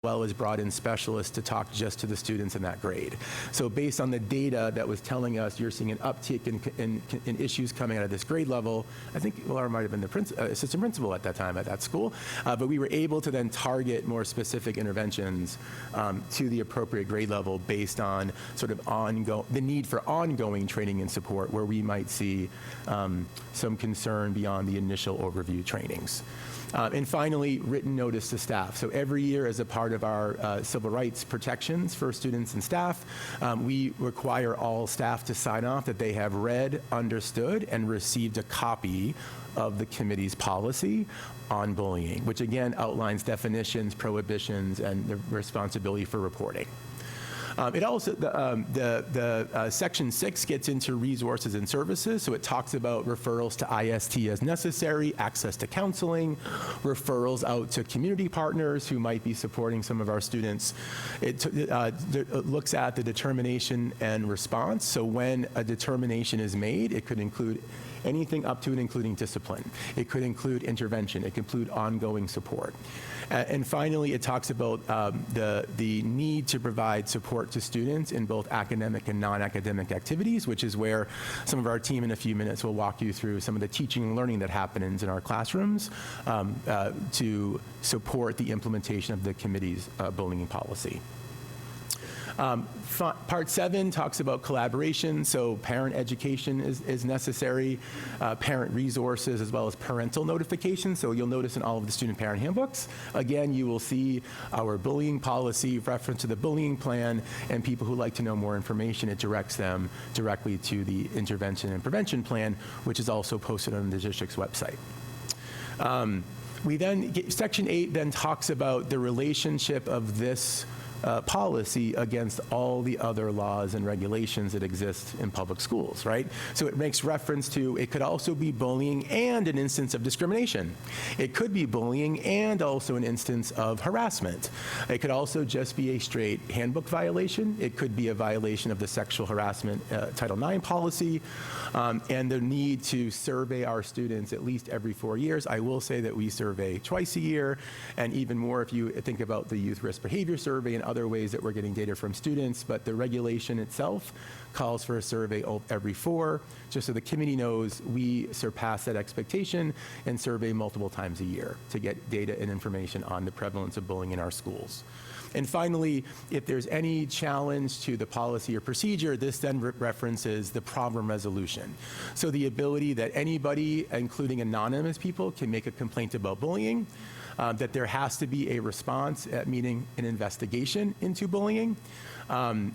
well as brought in specialists to talk just to the students in that grade. So based on the data that was telling us you're seeing an uptick in issues coming out of this grade level, I think Laura might have been the assistant principal at that time at that school, but we were able to then target more specific interventions to the appropriate grade level based on sort of the need for ongoing training and support where we might see some concern beyond the initial overview trainings. And finally, written notice to staff. So every year as a part of our civil rights protections for students and staff, we require all staff to sign off that they have read, understood, and received a copy of the committee's policy on bullying, which again outlines definitions, prohibitions, and the responsibility for reporting. It also, Section 6 gets into resources and services, so it talks about referrals to IST as necessary, access to counseling, referrals out to community partners who might be supporting some of our students. It looks at the determination and response, so when a determination is made, it could include anything up to and including discipline. It could include intervention. It could include ongoing support. And finally, it talks about the need to provide support to students in both academic and non-academic activities, which is where some of our team in a few minutes will walk you through some of the teaching and learning that happens in our classrooms to support the implementation of the committee's bullying policy. Part 7 talks about collaboration, so parent education is necessary, parent resources, as well as parental notification. So you'll notice in all of the student parent handbooks, again, you will see our bullying policy, reference to the bullying plan, and people who like to know more information, it directs them directly to the intervention and prevention plan, which is also posted on the district's website. Section 8 then talks about the relationship of this policy against all the other laws and regulations that exist in public schools, right? So it makes reference to, it could also be bullying and an instance of discrimination. It could be bullying and also an instance of harassment. It could also just be a straight handbook violation. It could be a violation of the sexual harassment Title IX policy, and the need to survey our students at least every 4 years. I will say that we survey twice a year, and even more if you think about the youth risk behavior survey and other ways that we're getting data from students, but the regulation itself calls for a survey every 4, just so the committee knows we surpass that expectation and survey multiple times a year to get data and information on the prevalence of bullying in our schools. And finally, if there's any challenge to the policy or procedure, this then references the problem resolution. So the ability that anybody, including anonymous people, can make a complaint about bullying, that there has to be a response, meaning an investigation into bullying.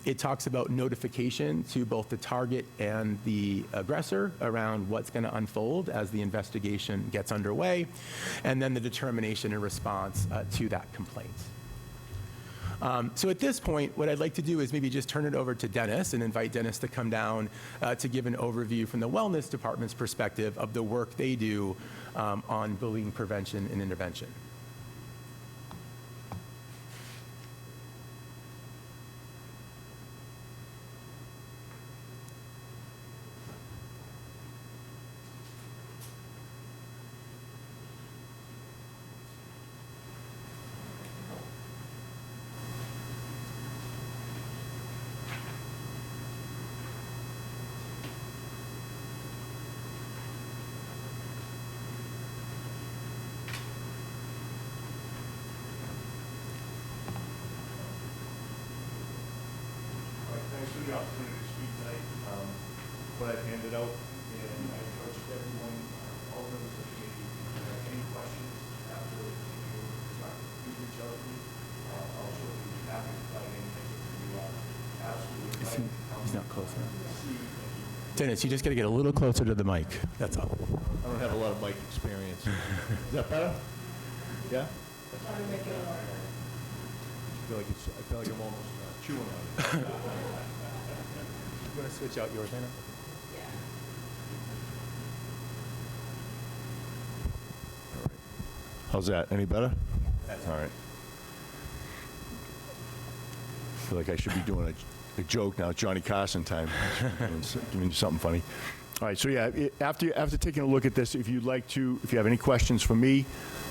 It talks about notification to both the target and the aggressor around what's going to unfold as the investigation gets underway, and then the determination and response to that complaint. So at this point, what I'd like to do is maybe just turn it over to Dennis and invite Dennis to come down to give an overview from the Wellness Department's perspective of the work they do on bullying prevention and intervention. The opportunity to speak tonight, what I've handed out, and I encourage everyone, all members of the committee, if you have any questions after the meeting, please reach out to me. I'll certainly be happy to provide any answers that you absolutely like. He's not close enough. Dennis, you just got to get a little closer to the mic. That's all. I don't have a lot of mic experience. Is that better? Yeah? I feel like I'm almost chewing on it. You want to switch out yours, Anna? Yeah. All right. How's that? Any better? That's all right. I feel like I should be doing a joke now. Johnny Carson time. Doing something funny. All right, so yeah, after taking a look at this, if you have any questions for me,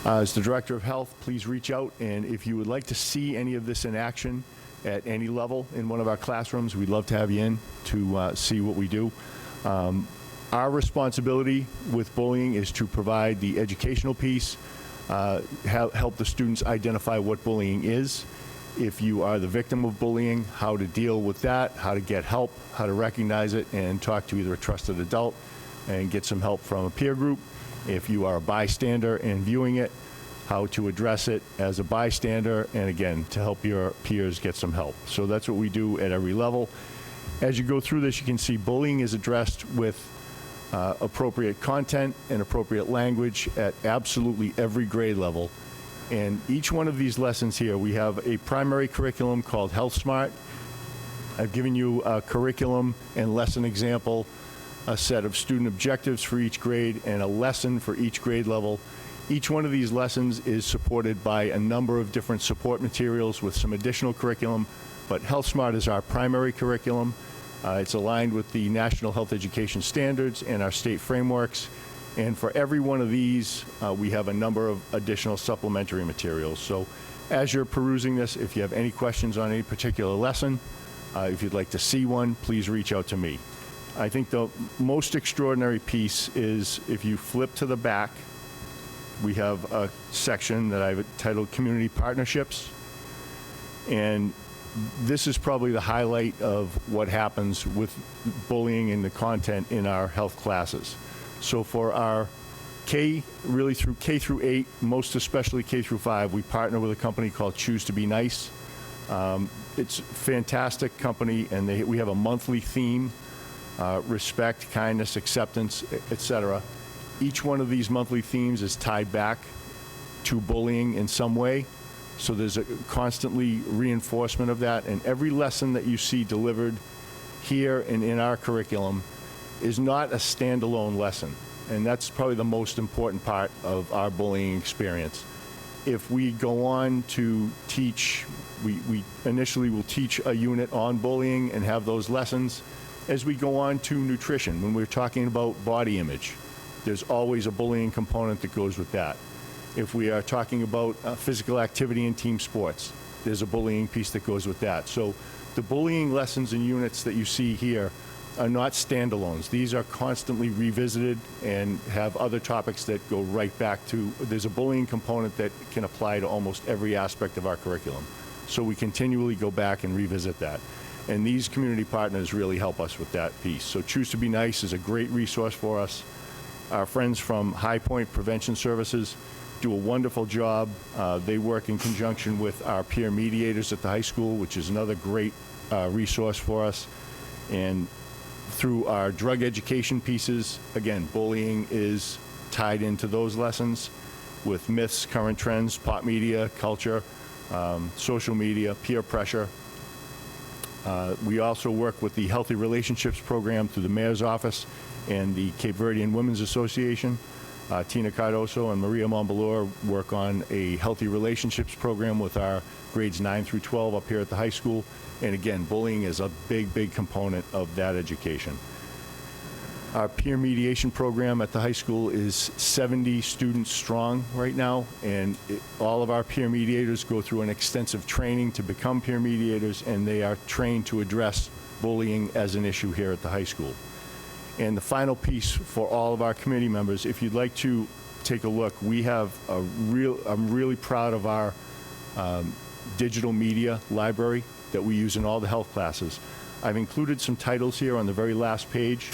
as the Director of Health, please reach out, and if you would like to see any of this in action at any level in one of our classrooms, we'd love to have you in to see what we do. Our responsibility with bullying is to provide the educational piece, help the students identify what bullying is. If you are the victim of bullying, how to deal with that, how to get help, how to recognize it, and talk to either a trusted adult and get some help from a peer group. If you are a bystander and viewing it, how to address it as a bystander, and again, to help your peers get some help. So that's what we do at every level. As you go through this, you can see bullying is addressed with appropriate content and appropriate language at absolutely every grade level. And each one of these lessons here, we have a primary curriculum called Health Smart. I've given you a curriculum and lesson example, a set of student objectives for each grade, and a lesson for each grade level. Each one of these lessons is supported by a number of different support materials with some additional curriculum, but Health Smart is our primary curriculum. It's aligned with the National Health Education Standards and our state frameworks. And for every one of these, we have a number of additional supplementary materials. So as you're perusing this, if you have any questions on any particular lesson, if you'd like to see one, please reach out to me. I think the most extraordinary piece is if you flip to the back, we have a section that I've titled Community Partnerships. And this is probably the highlight of what happens with bullying and the content in our health classes. So for our really through K through 8, most especially K through 5, we partner with a company called Choose to Be Nice. It's a fantastic company, and we have a monthly theme, respect, kindness, acceptance, etc. Each one of these monthly themes is tied back to bullying in some way. So there's a constantly reinforcement of that, and every lesson that you see delivered here and in our curriculum is not a standalone lesson, and that's probably the most important part of our bullying experience. If we go on to teach, we initially will teach a unit on bullying and have those lessons. As we go on to nutrition, when we're talking about body image, there's always a bullying component that goes with that. If we are talking about physical activity in team sports, there's a bullying piece that goes with that. So the bullying lessons and units that you see here are not standalones. These are constantly revisited and have other topics that go right back to, there's a bullying component that can apply to almost every aspect of our curriculum. So we continually go back and revisit that. And these community partners really help us with that piece. So Choose to Be Nice is a great resource for us. Our friends from High Point Prevention Services do a wonderful job. They work in conjunction with our peer mediators at the high school, which is another great resource for us. And through our drug education pieces, again, bullying is tied into those lessons with myths, current trends, pop media, culture, social media, peer pressure. We also work with the Healthy Relationships Program through the Mayor's Office and the Cape Verdean Women's Association. Tina Cardoso and Maria Montbelor work on a Healthy Relationships Program with our grades 9 through 12 up here at the high school. And again, bullying is a big, big component of that education. Our peer mediation program at the high school is 70 students strong right now, and all of our peer mediators go through an extensive training to become peer mediators, and they are trained to address bullying as an issue here at the high school. And the final piece for all of our committee members, if you'd like to take a look, we have I'm really proud of our digital media library that we use in all the health classes. I've included some titles here on the very last page.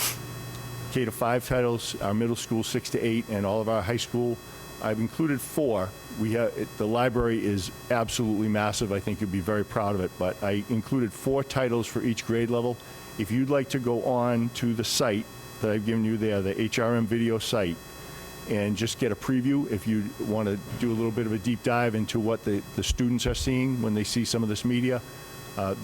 K to 5 titles, our middle school 6 to 8, and all of our high school. I've included 4. The library is absolutely massive. I think you'd be very proud of it, but I included 4 titles for each grade level. If you'd like to go on to the site that I've given you there, the HRM video site, and just get a preview if you want to do a little bit of a deep dive into what the students are seeing when they see some of this media.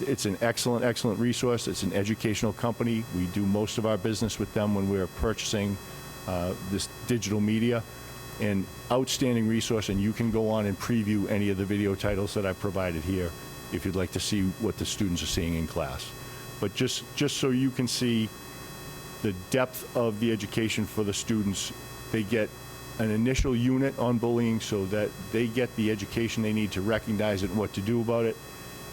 It's an excellent, excellent resource. It's an educational company. We do most of our business with them when we're purchasing this digital media. An outstanding resource, and you can go on and preview any of the video titles that I've provided here if you'd like to see what the students are seeing in class. But just so you can see the depth of the education for the students. They get an initial unit on bullying so that they get the education they need to recognize it and what to do about it.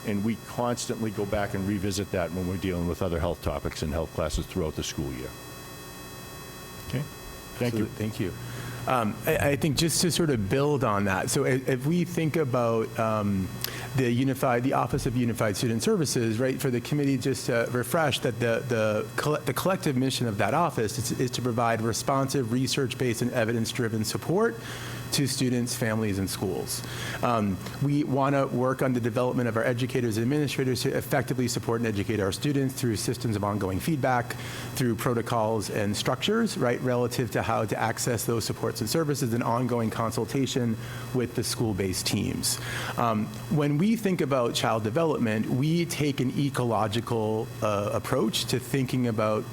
And we constantly go back and revisit that when we're dealing with other health topics in health classes throughout the school year. Okay? Thank you. Thank you. I think just to sort of build on that, so if we think about the Office of Unified Student Services, right, for the committee, just to refresh that the collective mission of that office is to provide responsive, research-based, and evidence-driven support to students, families, and schools. We want to work on the development of our educators and administrators to effectively support and educate our students through systems of ongoing feedback, through protocols and structures, right, relative to how to access those supports and services, and ongoing consultation with the school-based teams. When we think about child development, we take an ecological approach to thinking about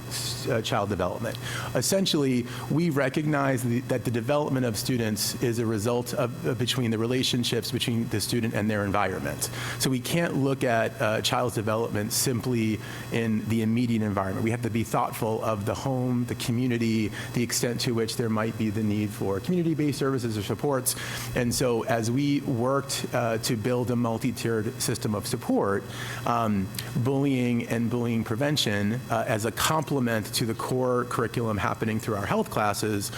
child development. Essentially, we recognize that the development of students is a result of between the relationships between the student and their environment. So we can't look at child's development simply in the immediate environment. We have to be thoughtful of the home, the community, the extent to which there might be the need for community-based services or supports. And so as we worked to build a multi-tiered system of support, bullying and bullying prevention as a complement to the core curriculum happening through our health classes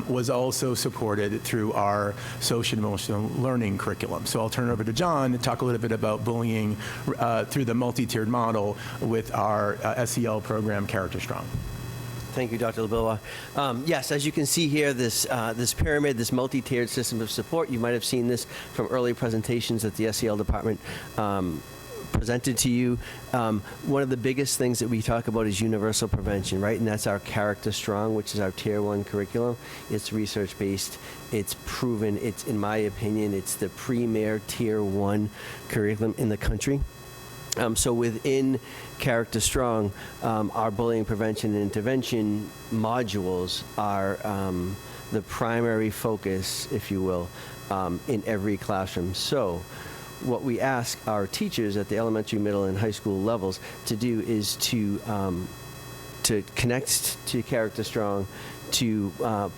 was also supported through our social and emotional learning curriculum. So I'll turn it over to John to talk a little bit about bullying through the multi-tiered model with our SEL program, Character Strong. Thank you, Dr. LaBilla. Yes, as you can see here, this pyramid, this multi-tiered system of support, you might have seen this from early presentations that the SEL department presented to you. One of the biggest things that we talk about is universal prevention, right? And that's our Character Strong, which is our Tier 1 curriculum. It's research-based. It's proven. It's, in my opinion, it's the premier Tier 1 curriculum in the country. So within Character Strong, our bullying prevention and intervention modules are the primary focus, if you will, in every classroom. So what we ask our teachers at the elementary, middle, and high school levels to do is to connect to Character Strong, to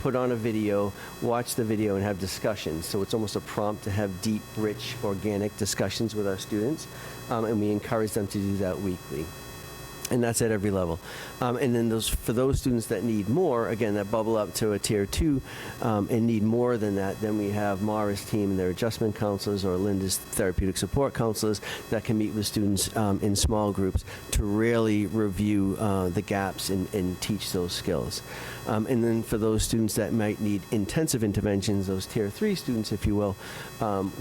put on a video, watch the video, and have discussions. So it's almost a prompt to have deep, rich, organic discussions with our students, and we encourage them to do that weekly. And that's at every level. And then for those students that need more, again, that bubble up to a Tier 2 and need more than that, then we have Mara's team and their adjustment counselors, or Linda's therapeutic support counselors, that can meet with students in small groups to really review the gaps and teach those skills. And then for those students that might need intensive interventions, those Tier 3 students, if you will,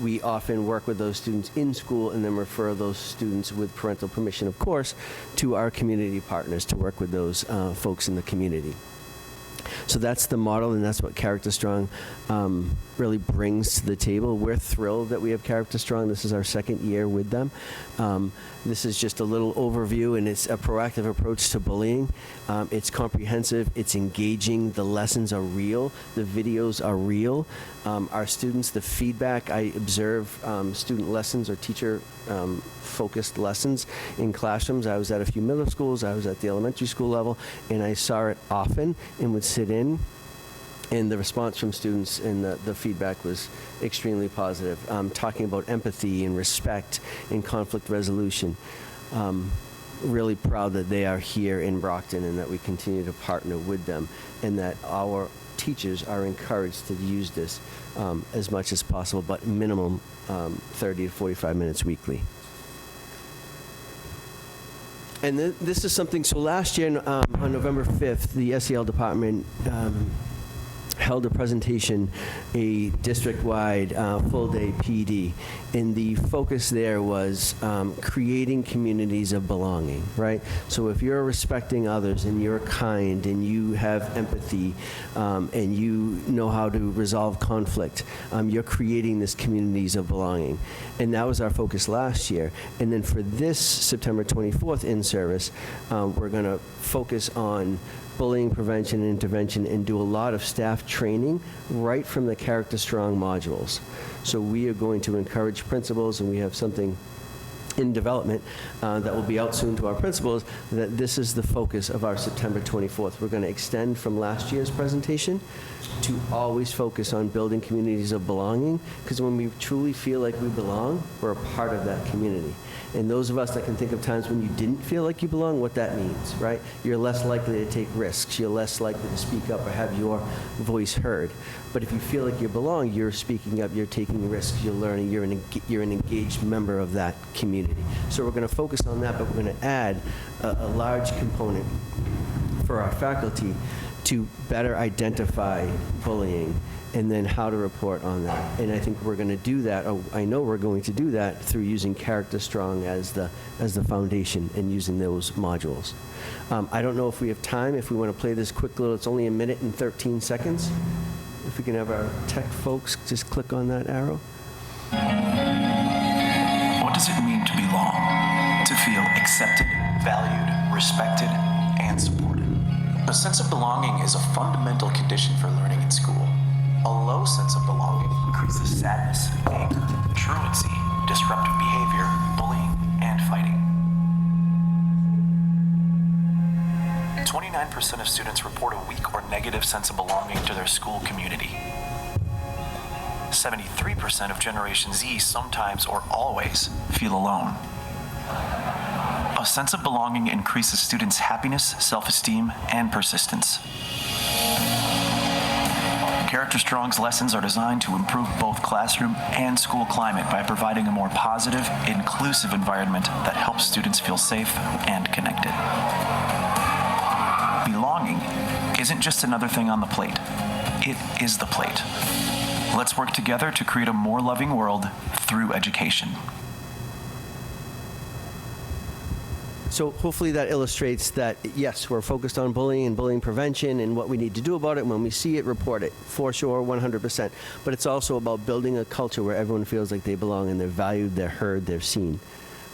we often work with those students in school and then refer those students, with parental permission, of course, to our community partners to work with those folks in the community. So that's the model, and that's what Character Strong really brings to the table. We're thrilled that we have Character Strong. This is our second year with them. This is just a little overview, and it's a proactive approach to bullying. It's comprehensive, it's engaging, the lessons are real, the videos are real. Our students, the feedback, I observe student lessons or teacher focused lessons in classrooms. I was at a few middle schools, I was at the elementary school level, and I saw it often and would sit in, and the response from students and the feedback was extremely positive. Talking about empathy and respect and conflict resolution. Really proud that they are here in Brockton and that we continue to partner with them, and that our teachers are encouraged to use this as much as possible, but minimum 30 to 45 minutes weekly. And this is something, so last year on November 5th, the SEL department held a presentation, a district-wide full-day PD, and the focus there was creating communities of belonging, right? So if you're respecting others and you're kind and you have empathy and you know how to resolve conflict, you're creating this communities of belonging. And that was our focus last year. And then for this September 24th in-service, we're going to focus on bullying prevention and intervention and do a lot of staff training right from the Character Strong modules. So we are going to encourage principals, and we have something in development that will be out soon to our principals, that this is the focus of our September 24th. We're going to extend from last year's presentation to always focus on building communities of belonging, because when we truly feel like we belong, we're a part of that community. And those of us that can think of times when you didn't feel like you belong, what that means, right? You're less likely to take risks. You're less likely to speak up or have your voice heard. But if you feel like you belong, you're speaking up, you're taking risks, you're learning, you're an engaged member of that community. So we're going to focus on that, but we're going to add a large component for our faculty to better identify bullying and then how to report on that. And I think we're going to do that, or I know we're going to do that through using Character Strong as the foundation and using those modules. I don't know if we have time, if we want to play this quick little, it's only 1 minute and 13 seconds. If we can have our tech folks just click on that arrow. What does it mean to belong? To feel accepted, valued, respected, and supported. A sense of belonging is a fundamental condition for learning in school. A low sense of belonging increases sadness, anger, truancy, disruptive behavior, bullying, and fighting. 29% of students report a weak or negative sense of belonging to their school community. 73% of Generation Z sometimes or always feel alone. A sense of belonging increases students' happiness, self-esteem, and persistence. Character Strong's lessons are designed to improve both classroom and school climate by providing a more positive, inclusive environment that helps students feel safe and connected. Belonging isn't just another thing on the plate. It is the plate. Let's work together to create a more loving world through education. So hopefully that illustrates that, yes, we're focused on bullying and bullying prevention and what we need to do about it. When we see it, report it, for sure, 100%. But it's also about building a culture where everyone feels like they belong and they're valued, they're heard, they're seen.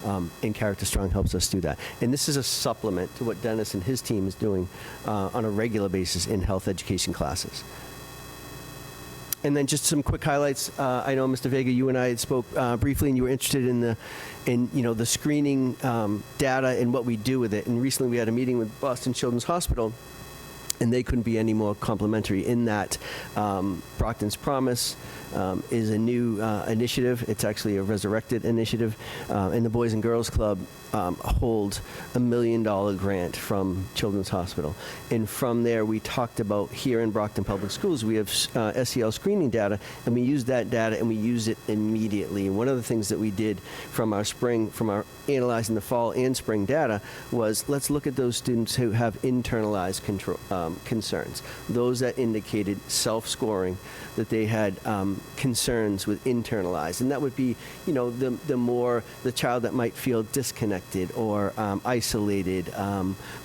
And Character Strong helps us do that. And this is a supplement to what Dennis and his team is doing on a regular basis in health education classes. And then just some quick highlights. I know, Mr. Vega, you and I had spoke briefly, and you were interested in the screening data and what we do with it. And recently, we had a meeting with Boston Children's Hospital, and they couldn't be any more complimentary in that Brockton's Promise is a new initiative. It's actually a resurrected initiative, and the Boys and Girls Club hold $1 million grant from Children's Hospital. And from there, we talked about here in Brockton Public Schools, we have SEL screening data, and we use that data and we use it immediately. And one of the things that we did from our analyzing the fall and spring data was, let's look at those students who have internalized concerns, those that indicated self-scoring, that they had concerns with internalized. And that would be, the child that might feel disconnected or isolated,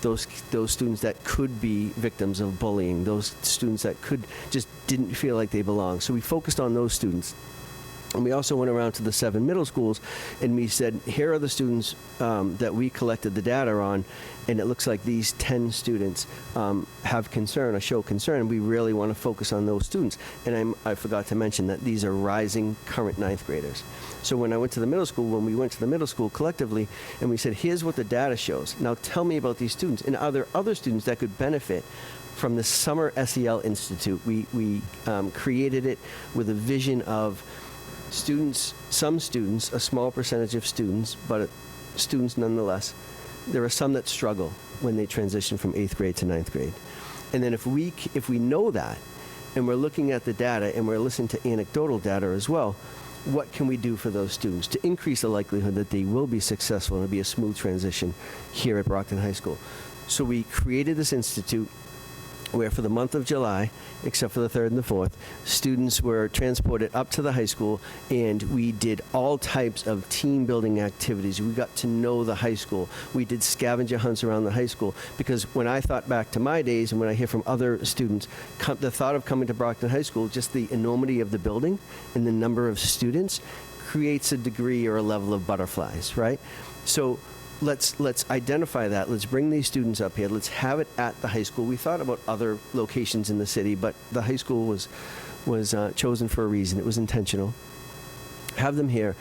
those students that could be victims of bullying, those students that just didn't feel like they belonged. So we focused on those students. And we also went around to the 7 middle schools, and we said, here are the students that we collected the data on, and it looks like these 10 students have concern or show concern, and we really want to focus on those students. And I forgot to mention that these are rising current 9th graders. So when we went to the middle school collectively, and we said, here's what the data shows. Now tell me about these students. And are there other students that could benefit from the Summer SEL Institute? We created it with a vision of some students, a small percentage of students, but students nonetheless. There are some that struggle when they transition from 8th grade to 9th grade. And then if we know that, and we're looking at the data, and we're listening to anecdotal data as well, what can we do for those students to increase the likelihood that they will be successful and it'll be a smooth transition here at Brockton High School? So we created this institute where for the month of July, except for the 3rd and the 4th, students were transported up to the high school, and we did all types of team building activities. We got to know the high school. We did scavenger hunts around the high school, because when I thought back to my days and when I hear from other students, the thought of coming to Brockton High School, just the enormity of the building and the number of students creates a degree or a level of butterflies, right? So let's identify that. Let's bring these students up here. Let's have it at the high school. We thought about other locations in the city, but the high school was chosen for a reason. It was intentional. have them here,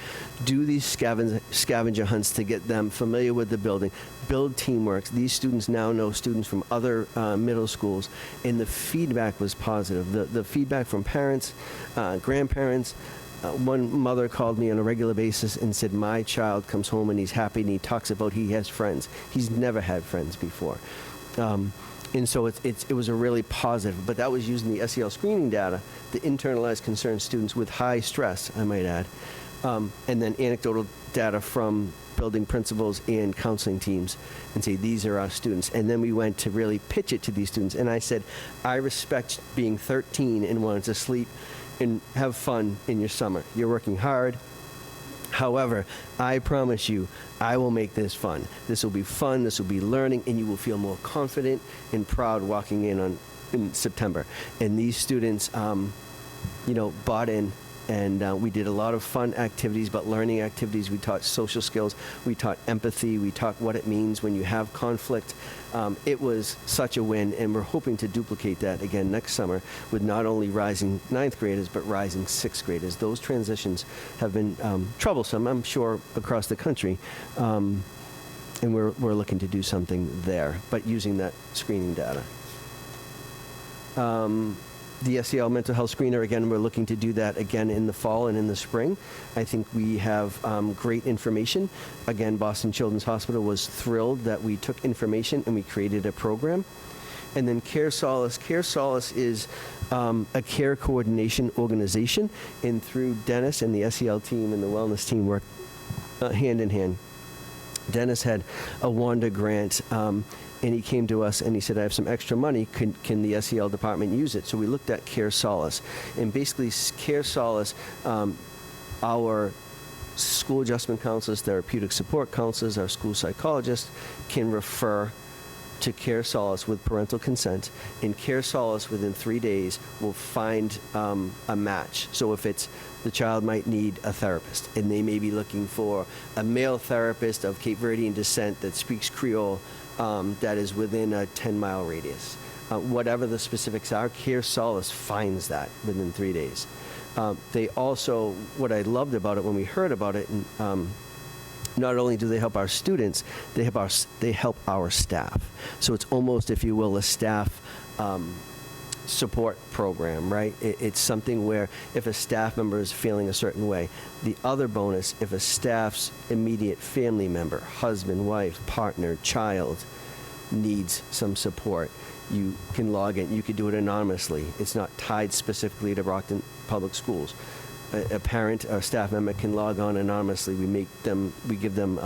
do these scavenger hunts to get them familiar with the building, build teamwork. These students now know students from other middle schools, and the feedback was positive. The feedback from parents, grandparents. One mother called me on a regular basis and said, my child comes home and he's happy and he talks about he has friends. He's never had friends before. And so it was a really positive, but that was using the SEL screening data, the internalized concerned students with high stress, I might add, and then anecdotal data from building principals and counseling teams and say, these are our students. And then we went to really pitch it to these students. And I said, I respect being 13 and wanting to sleep and have fun in your summer. You're working hard. However, I promise you, I will make this fun. This will be fun, this will be learning, and you will feel more confident and proud walking in September. And these students, bought in, and we did a lot of fun activities, but learning activities. We taught social skills, we taught empathy, we taught what it means when you have conflict. It was such a win, and we're hoping to duplicate that again next summer with not only rising 9th graders, but rising 6th graders. Those transitions have been troublesome, I'm sure, across the country, and we're looking to do something there, but using that screening data. The SEL mental health screener, again, we're looking to do that again in the fall and in the spring. I think we have great information. Again, Boston Children's Hospital was thrilled that we took information and we created a program. And then Care Solace. Care Solace is a care coordination organization, and through Dennis and the SEL team and the wellness team work hand in hand. Dennis had a WANDA grant, and he came to us and he said, I have some extra money, can the SEL department use it? So we looked at Care Solace. And basically, Care Solace, our school adjustment counselors, therapeutic support counselors, our school psychologists can refer to Care Solace with parental consent, and Care Solace within 3 days will find a match. So if it's the child might need a therapist, and they may be looking for a male therapist of Cape Verdean descent that speaks Creole, that is within a 10-mile radius. Whatever the specifics are, Care Solace finds that within 3 days. They also, what I loved about it when we heard about it, not only do they help our students, they help our staff. So it's almost, if you will, a staff support program, right? It's something where if a staff member is feeling a certain way, the other bonus, if a staff's immediate family member, husband, wife, partner, child, needs some support, you can log in. You can do it anonymously. It's not tied specifically to Brockton Public Schools. A parent or staff member can log on anonymously. We give them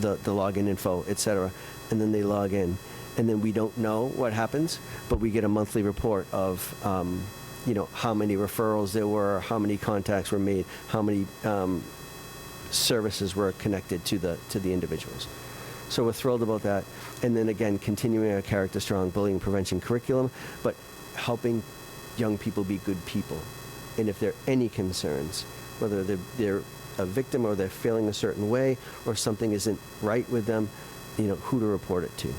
the login info, et cetera, and then they log in. And then we don't know what happens, but we get a monthly report of, how many referrals there were, how many contacts were made, how many services were connected to the individuals. So we're thrilled about that. And then again, continuing our Character Strong bullying prevention curriculum, but helping young people be good people. And if there are any concerns, whether they're a victim or they're feeling a certain way or something isn't right with them, who to report it to.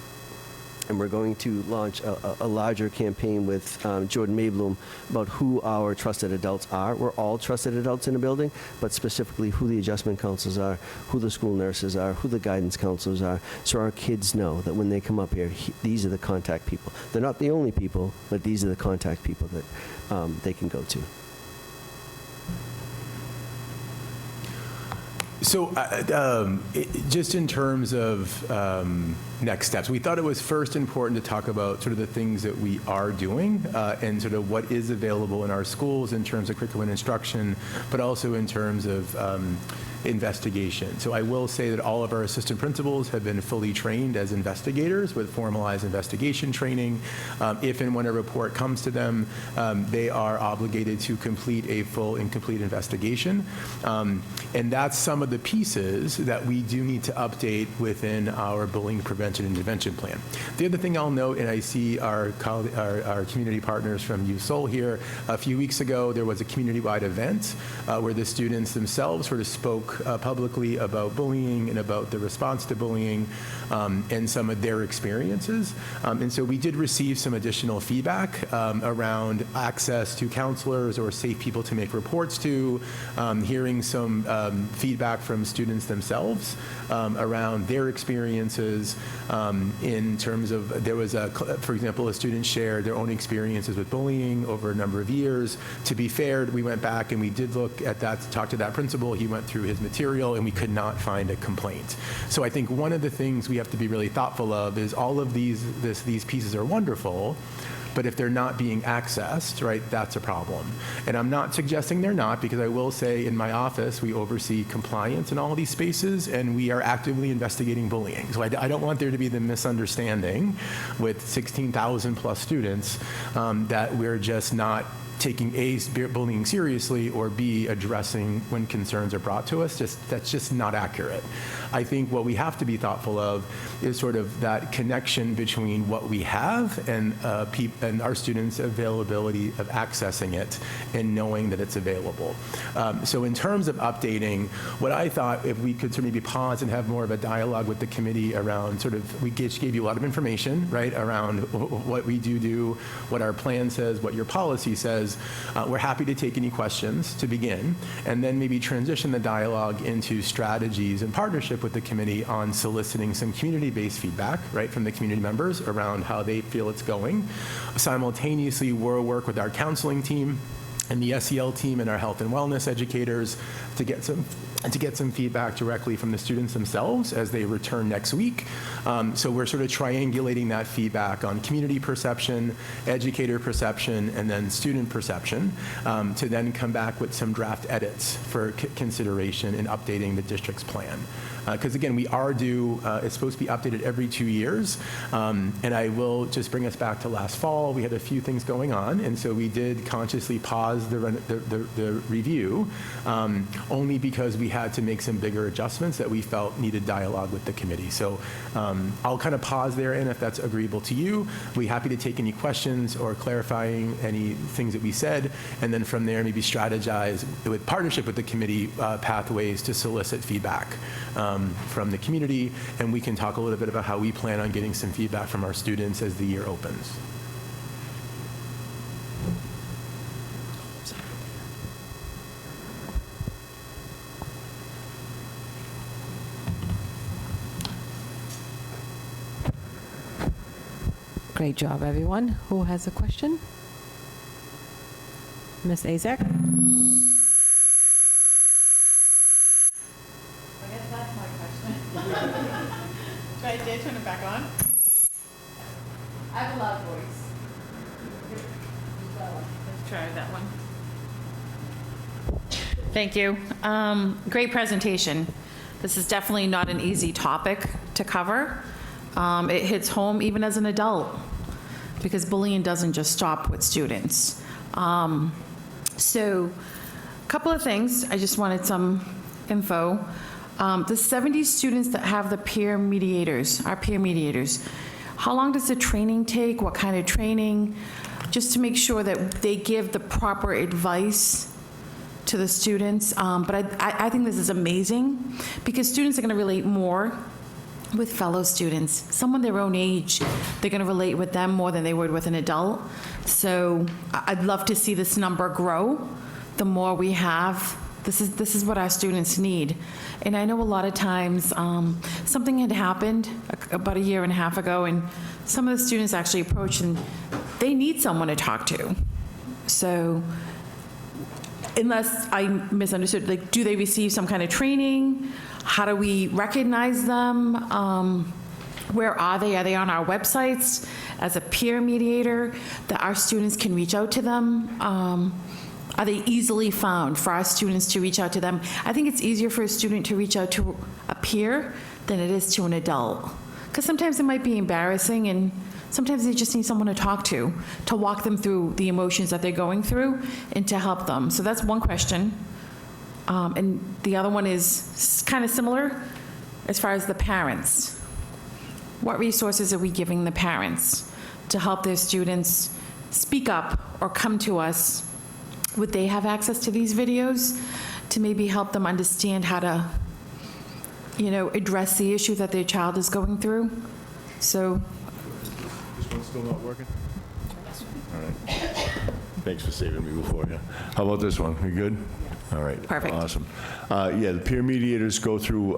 And we're going to launch a larger campaign with Jordan Maybloom about who our trusted adults are. We're all trusted adults in a building, but specifically who the adjustment counselors are, who the school nurses are, who the guidance counselors are, so our kids know that when they come up here, these are the contact people. They're not the only people, but these are the contact people that they can go to. So just in terms of next steps, we thought it was first important to talk about sort of the things that we are doing and sort of what is available in our schools in terms of curriculum and instruction, but also in terms of investigation. So I will say that all of our assistant principals have been fully trained as investigators with formalized investigation training. If and when a report comes to them, they are obligated to complete a full and complete investigation. And that's some of the pieces that we do need to update within our bullying prevention prevention and intervention plan. The other thing I'll note, and I see our community partners from Youth Soul here, a few weeks ago there was a community-wide event where the students themselves sort of spoke publicly about bullying and about the response to bullying and some of their experiences. And so we did receive some additional feedback around access to counselors or safe people to make reports to, hearing some feedback from students themselves around their experiences in terms of, there was, for example, a student shared their own experiences with bullying over a number of years. To be fair, we went back and we did look at that, talk to that principal. He went through his material and we could not find a complaint. So I think one of the things we have to be really thoughtful of is all of these pieces are wonderful, but if they're not being accessed, right, that's a problem. And I'm not suggesting they're not, because I will say in my office, we oversee compliance in all of these spaces, and we are actively investigating bullying. So I don't want there to be the misunderstanding with 16,000 plus students that we're just not taking A, bullying seriously, or B, addressing when concerns are brought to us. That's just not accurate. I think what we have to be thoughtful of is sort of that connection between what we have and our students' availability of accessing it and knowing that it's available. So in terms of updating, what I thought, if we could sort of maybe pause and have more of a dialogue with the committee around sort of, we gave you a lot of information, right, around what we do, what our plan says, what your policy says. We're happy to take any questions to begin, and then maybe transition the dialogue into strategies in partnership with the committee on soliciting some community-based feedback, right, from the community members around how they feel it's going. Simultaneously, we'll work with our counseling team and the SEL team and our health and wellness educators to get some feedback directly from the students themselves as they return next week. So we're sort of triangulating that feedback on community perception, educator perception, and then student perception to then come back with some draft edits for consideration in updating the district's plan. Because again, we are due, it's supposed to be updated every 2 years. And I will just bring us back to last fall. We had a few things going on, and so we did consciously pause the review, only because we had to make some bigger adjustments that we felt needed dialogue with the committee. So I'll kind of pause there, and if that's agreeable to you, we're happy to take any questions or clarifying any things that we said, and then from there maybe strategize with partnership with the committee pathways to solicit feedback from the community, and we can talk a little bit about how we plan on getting some feedback from our students as the year opens. Great job, everyone. Who has a question? Ms. Azek? I guess that's my question. I did turn it back on. I have a loud voice. Let's try that one. Thank you. Great presentation. This is definitely not an easy topic to cover. It hits home even as an adult, because bullying doesn't just stop with students. So a couple of things. I just wanted some info. The 70 students that have the peer mediators, our peer mediators, how long does the training take? What kind of training? Just to make sure that they give the proper advice to the students. But I think this is amazing, because students are going to relate more with fellow students. Someone their own age, they're going to relate with them more than they would with an adult. So I'd love to see this number grow. The more we have, this is what our students need. And I know a lot of times something had happened about 1.5 years ago, and some of the students actually approached and they need someone to talk to. So unless I misunderstood, like, do they receive some kind of training? How do we recognize them? Where are they? Are they on our websites as a peer mediator that our students can reach out to them? Are they easily found for our students to reach out to them? I think it's easier for a student to reach out to a peer than it is to an adult, because sometimes it might be embarrassing, and sometimes they just need someone to talk to walk them through the emotions that they're going through and to help them. So that's one question. And the other one is kind of similar as far as the parents. what resources are we giving the parents to help their students speak up or come to us? Would they have access to these videos to maybe help them understand how to, address the issue that their child is going through? So, This one's still not working? All right. Thanks for saving me before, yeah. How about this one? We good? All right. Perfect. Awesome. Yeah, the peer mediators go through,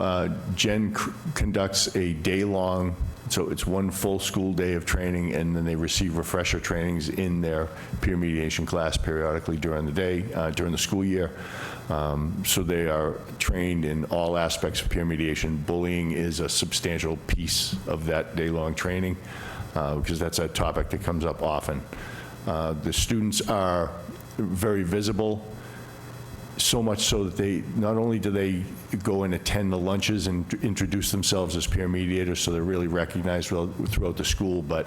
Jen conducts a day-long, so it's one full school day of training, and then they receive refresher trainings in their peer mediation class periodically during the day, during the school year. So they are trained in all aspects of peer mediation. Bullying is a substantial piece of that day-long training, because that's a topic that comes up often. The students are very visible, so much so that they, not only do they go and attend the lunches and introduce themselves as peer mediators, so they're really recognized throughout the school, but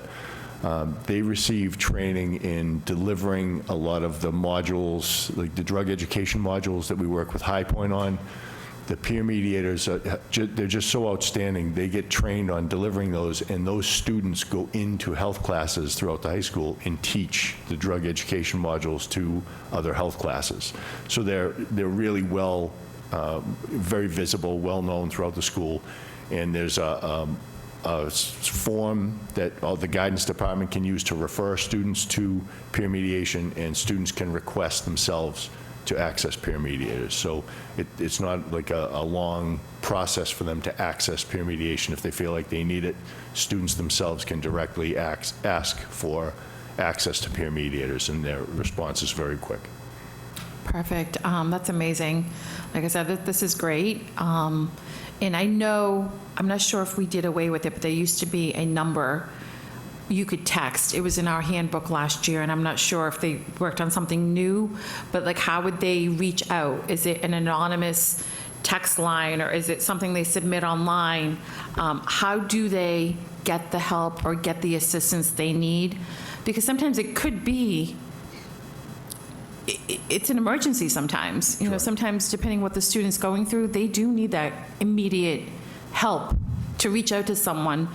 they receive training in delivering a lot of the modules, like the drug education modules that we work with High Point on. The peer mediators, they're just so outstanding. They get trained on delivering those, and those students go into health classes throughout the high school and teach the drug education modules to other health classes. So they're really well, very visible, well-known throughout the school. And there's a form that the guidance department can use to refer students to peer mediation, and students can request themselves to access peer mediators. So it's not like a long process for them to access peer mediation if they feel like they need it. Students themselves can directly ask for access to peer mediators, and their response is very quick. perfect. That's amazing. Like I said, this is great. And I know, I'm not sure if we did away with it, but there used to be a number you could text. It was in our handbook last year, and I'm not sure if they worked on something new, but like, how would they reach out? Is it an anonymous text line, or is it something they submit online? How do they get the help or get the assistance they need? Because sometimes it could be, it's an emergency sometimes. You know, sometimes depending what the student's going through, they do need that immediate help to reach out to someone.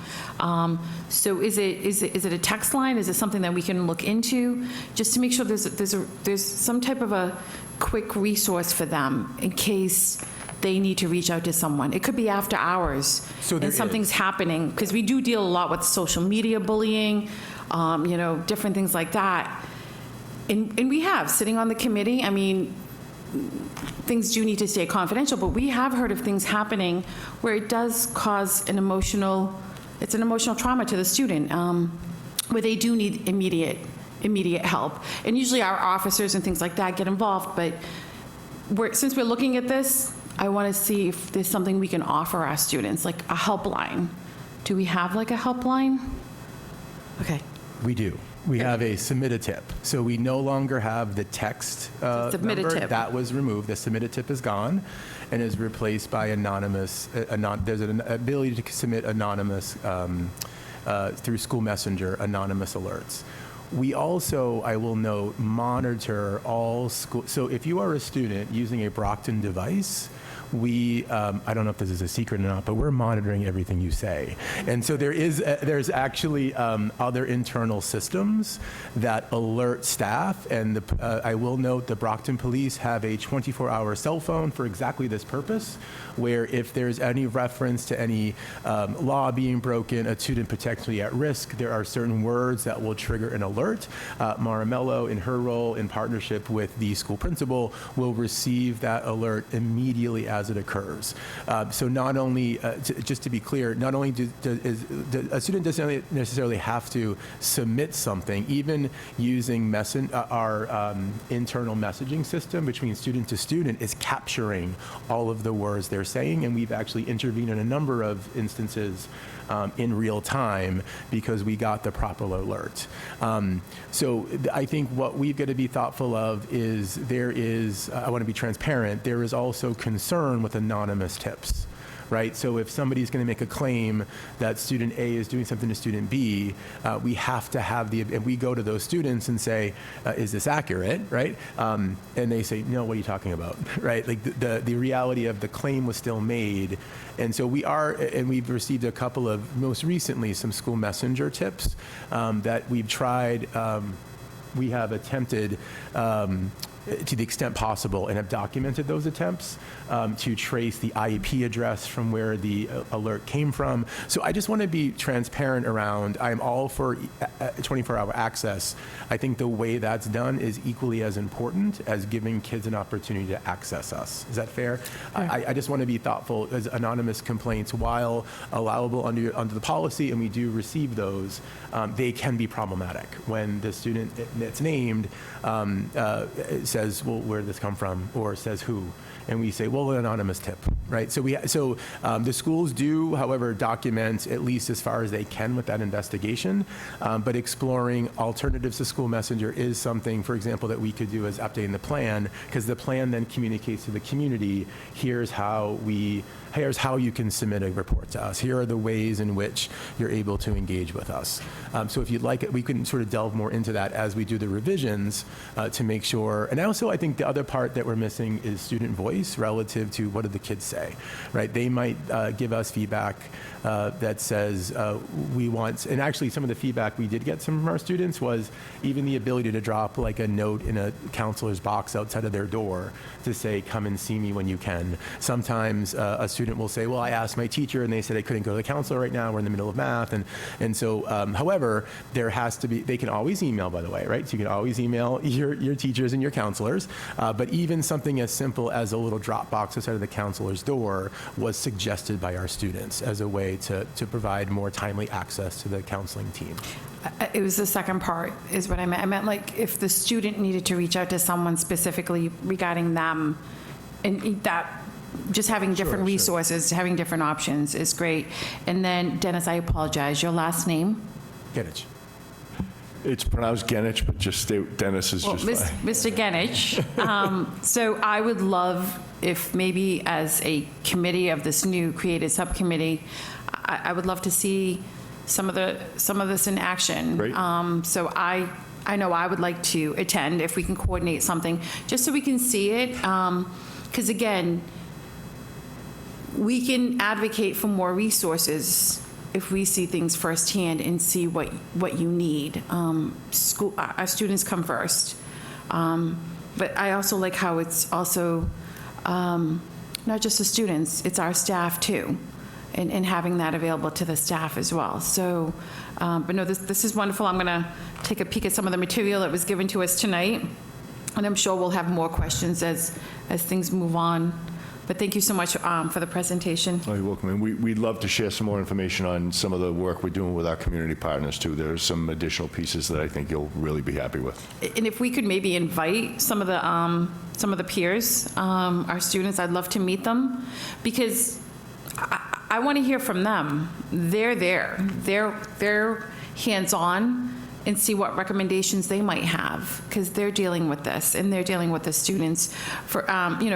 So is it a text line? Is it something that we can look into just to make sure there's some type of a quick resource for them in case they need to reach out to someone? It could be after hours and something's happening, because we do deal a lot with social media bullying, you know, different things like that. And we have, sitting on the committee, I mean, things do need to stay confidential, but we have heard of things happening where it does cause an emotional trauma to the student, where they do need immediate help. And usually our officers and things like that get involved, but since we're looking at this, I want to see if there's something we can offer our students, like a helpline. Do we have like a helpline? Okay. We do. We have a submit a tip. So we no longer have the text Submit a number. tip. That was removed. The submit a tip is gone and is replaced by anonymous. There's an ability to submit anonymous through School Messenger, anonymous alerts. We also, I will note, monitor all school. So if you are a student using a Brockton device, we, I don't know if this is a secret or not, but we're monitoring everything you say. And so there's actually other internal systems that alert staff. And I will note the Brockton Police have a 24-hour cell phone for exactly this purpose, where if there's any reference to any law being broken, a student potentially at risk, there are certain words that will trigger an alert. Mara Mello, in her role in partnership with the school principal, will receive that alert immediately as it occurs. So not only, just to be clear, not only a student doesn't necessarily have to submit something, even using our internal messaging system between student to student is capturing all of the words they're saying, and we've actually intervened in a number of instances in real time because we got the proper alert. So I think what we've got to be thoughtful of is I want to be transparent, there is also concern with anonymous tips. right? So if somebody's going to make a claim that student A is doing something to student B, we have to have and we go to those students and say, is this accurate, right? And they say, no, what are you talking about, right? Like the reality of the claim was still made. And so we've received a couple of, most recently, some school messenger tips that we've tried. We have attempted to the extent possible and have documented those attempts to trace the IEP address from where the alert came from. So I just want to be transparent around, I'm all for 24-hour access. I think the way that's done is equally as important as giving kids an opportunity to access us. Is that fair? I just want to be thoughtful, as anonymous complaints, while allowable under the policy, and we do receive those, they can be problematic when the student that's named says, well, where did this come from? Or says who? And we say, well, an anonymous tip, right? So the schools do, however, document at least as far as they can with that investigation, but exploring alternatives to school messenger is something, for example, that we could do as updating the plan, because the plan then communicates to the community, here's how you can submit a report to us. Here are the ways in which you're able to engage with us. So if you'd like it, we can sort of delve more into that as we do the revisions to make sure. And also, I think the other part that we're missing is student voice relative to what do the kids say, right? They might give us feedback that says we want, and actually some of the feedback we did get from our students was even the ability to drop like a note in a counselor's box outside of their door to say, come and see me when you can. Sometimes a student will say, well, I asked my teacher and they said I couldn't go to the counselor right now, we're in the middle of math. And so, however, there has to be, they can always email, by the way, right? So you can always email your teachers and your counselors, but even something as simple as a little drop box outside of the counselor's door was suggested by our students as a way to provide more timely access to the counseling team. It was the second part is what I meant. I meant like if the student needed to reach out to someone specifically regarding them, and that just having different resources, having different options is great. And then, Dennis, I apologize, your last name? Genich. It's pronounced Genich, but just stay, Dennis is just fine. Mr. Genich. So I would love if maybe as a committee of this new created subcommittee, I would love to see some of this in action. Great. So I know I would like to attend if we can coordinate something, just so we can see it. Because again, we can advocate for more resources if we see things firsthand and see what you need. Our students come first. But I also like how it's also not just the students, it's our staff too. And having that available to the staff as well. So, but no, this is wonderful. I'm gonna take a peek at some of the material that was given to us tonight, and I'm sure we'll have more questions as things move on. But thank you so much for the presentation. Oh, you're welcome. And we'd love to share some more information on some of the work we're doing with our community partners too. There's some additional pieces that I think you'll really be happy with. And if we could maybe invite some of the peers, our students, I'd love to meet them, because I want to hear from them. They're there. They're hands-on and see what recommendations they might have, because they're dealing with this and they're dealing with the students for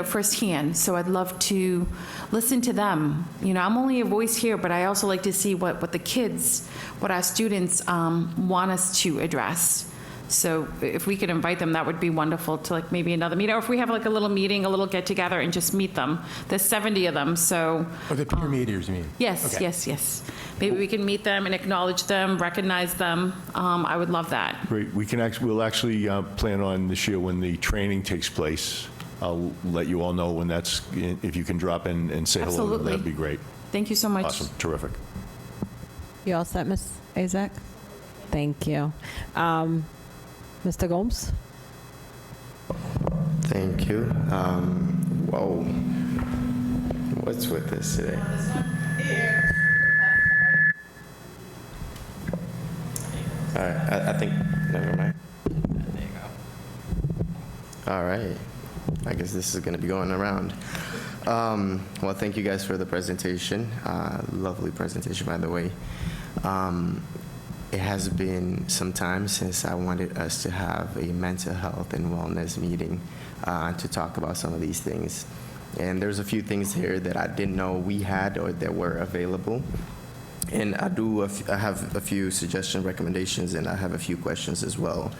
firsthand. So I'd love to listen to them. I'm only a voice here, but I also like to see what the kids, what our students want us to address. So if we could invite them, that would be wonderful to like maybe another meeting, or if we have like a little meeting, a little get together and just meet them. There's 70 of them, so. Oh, the peer mediators, you mean? Yes, Okay. yes. Maybe we can meet them and acknowledge them, recognize them. I would love that. Great. We'll actually plan on this year when the training takes place. I'll let you all know when that's, if you can drop in and say hello, Absolutely. that'd be great. Thank you so much. Awesome. Terrific. You all set, Ms. Azak? Thank you. Mr. Gomes? Thank you. Whoa. What's with this today? All right, I think, never mind. There you go. All right. I guess this is going to be going around. Well, thank you guys for the presentation. Lovely presentation, by the way. It has been some time since I wanted us to have a mental health and wellness meeting to talk about some of these things. And there's a few things here that I didn't know we had or that were available. And I have a few suggestion recommendations, and I have a few questions as well.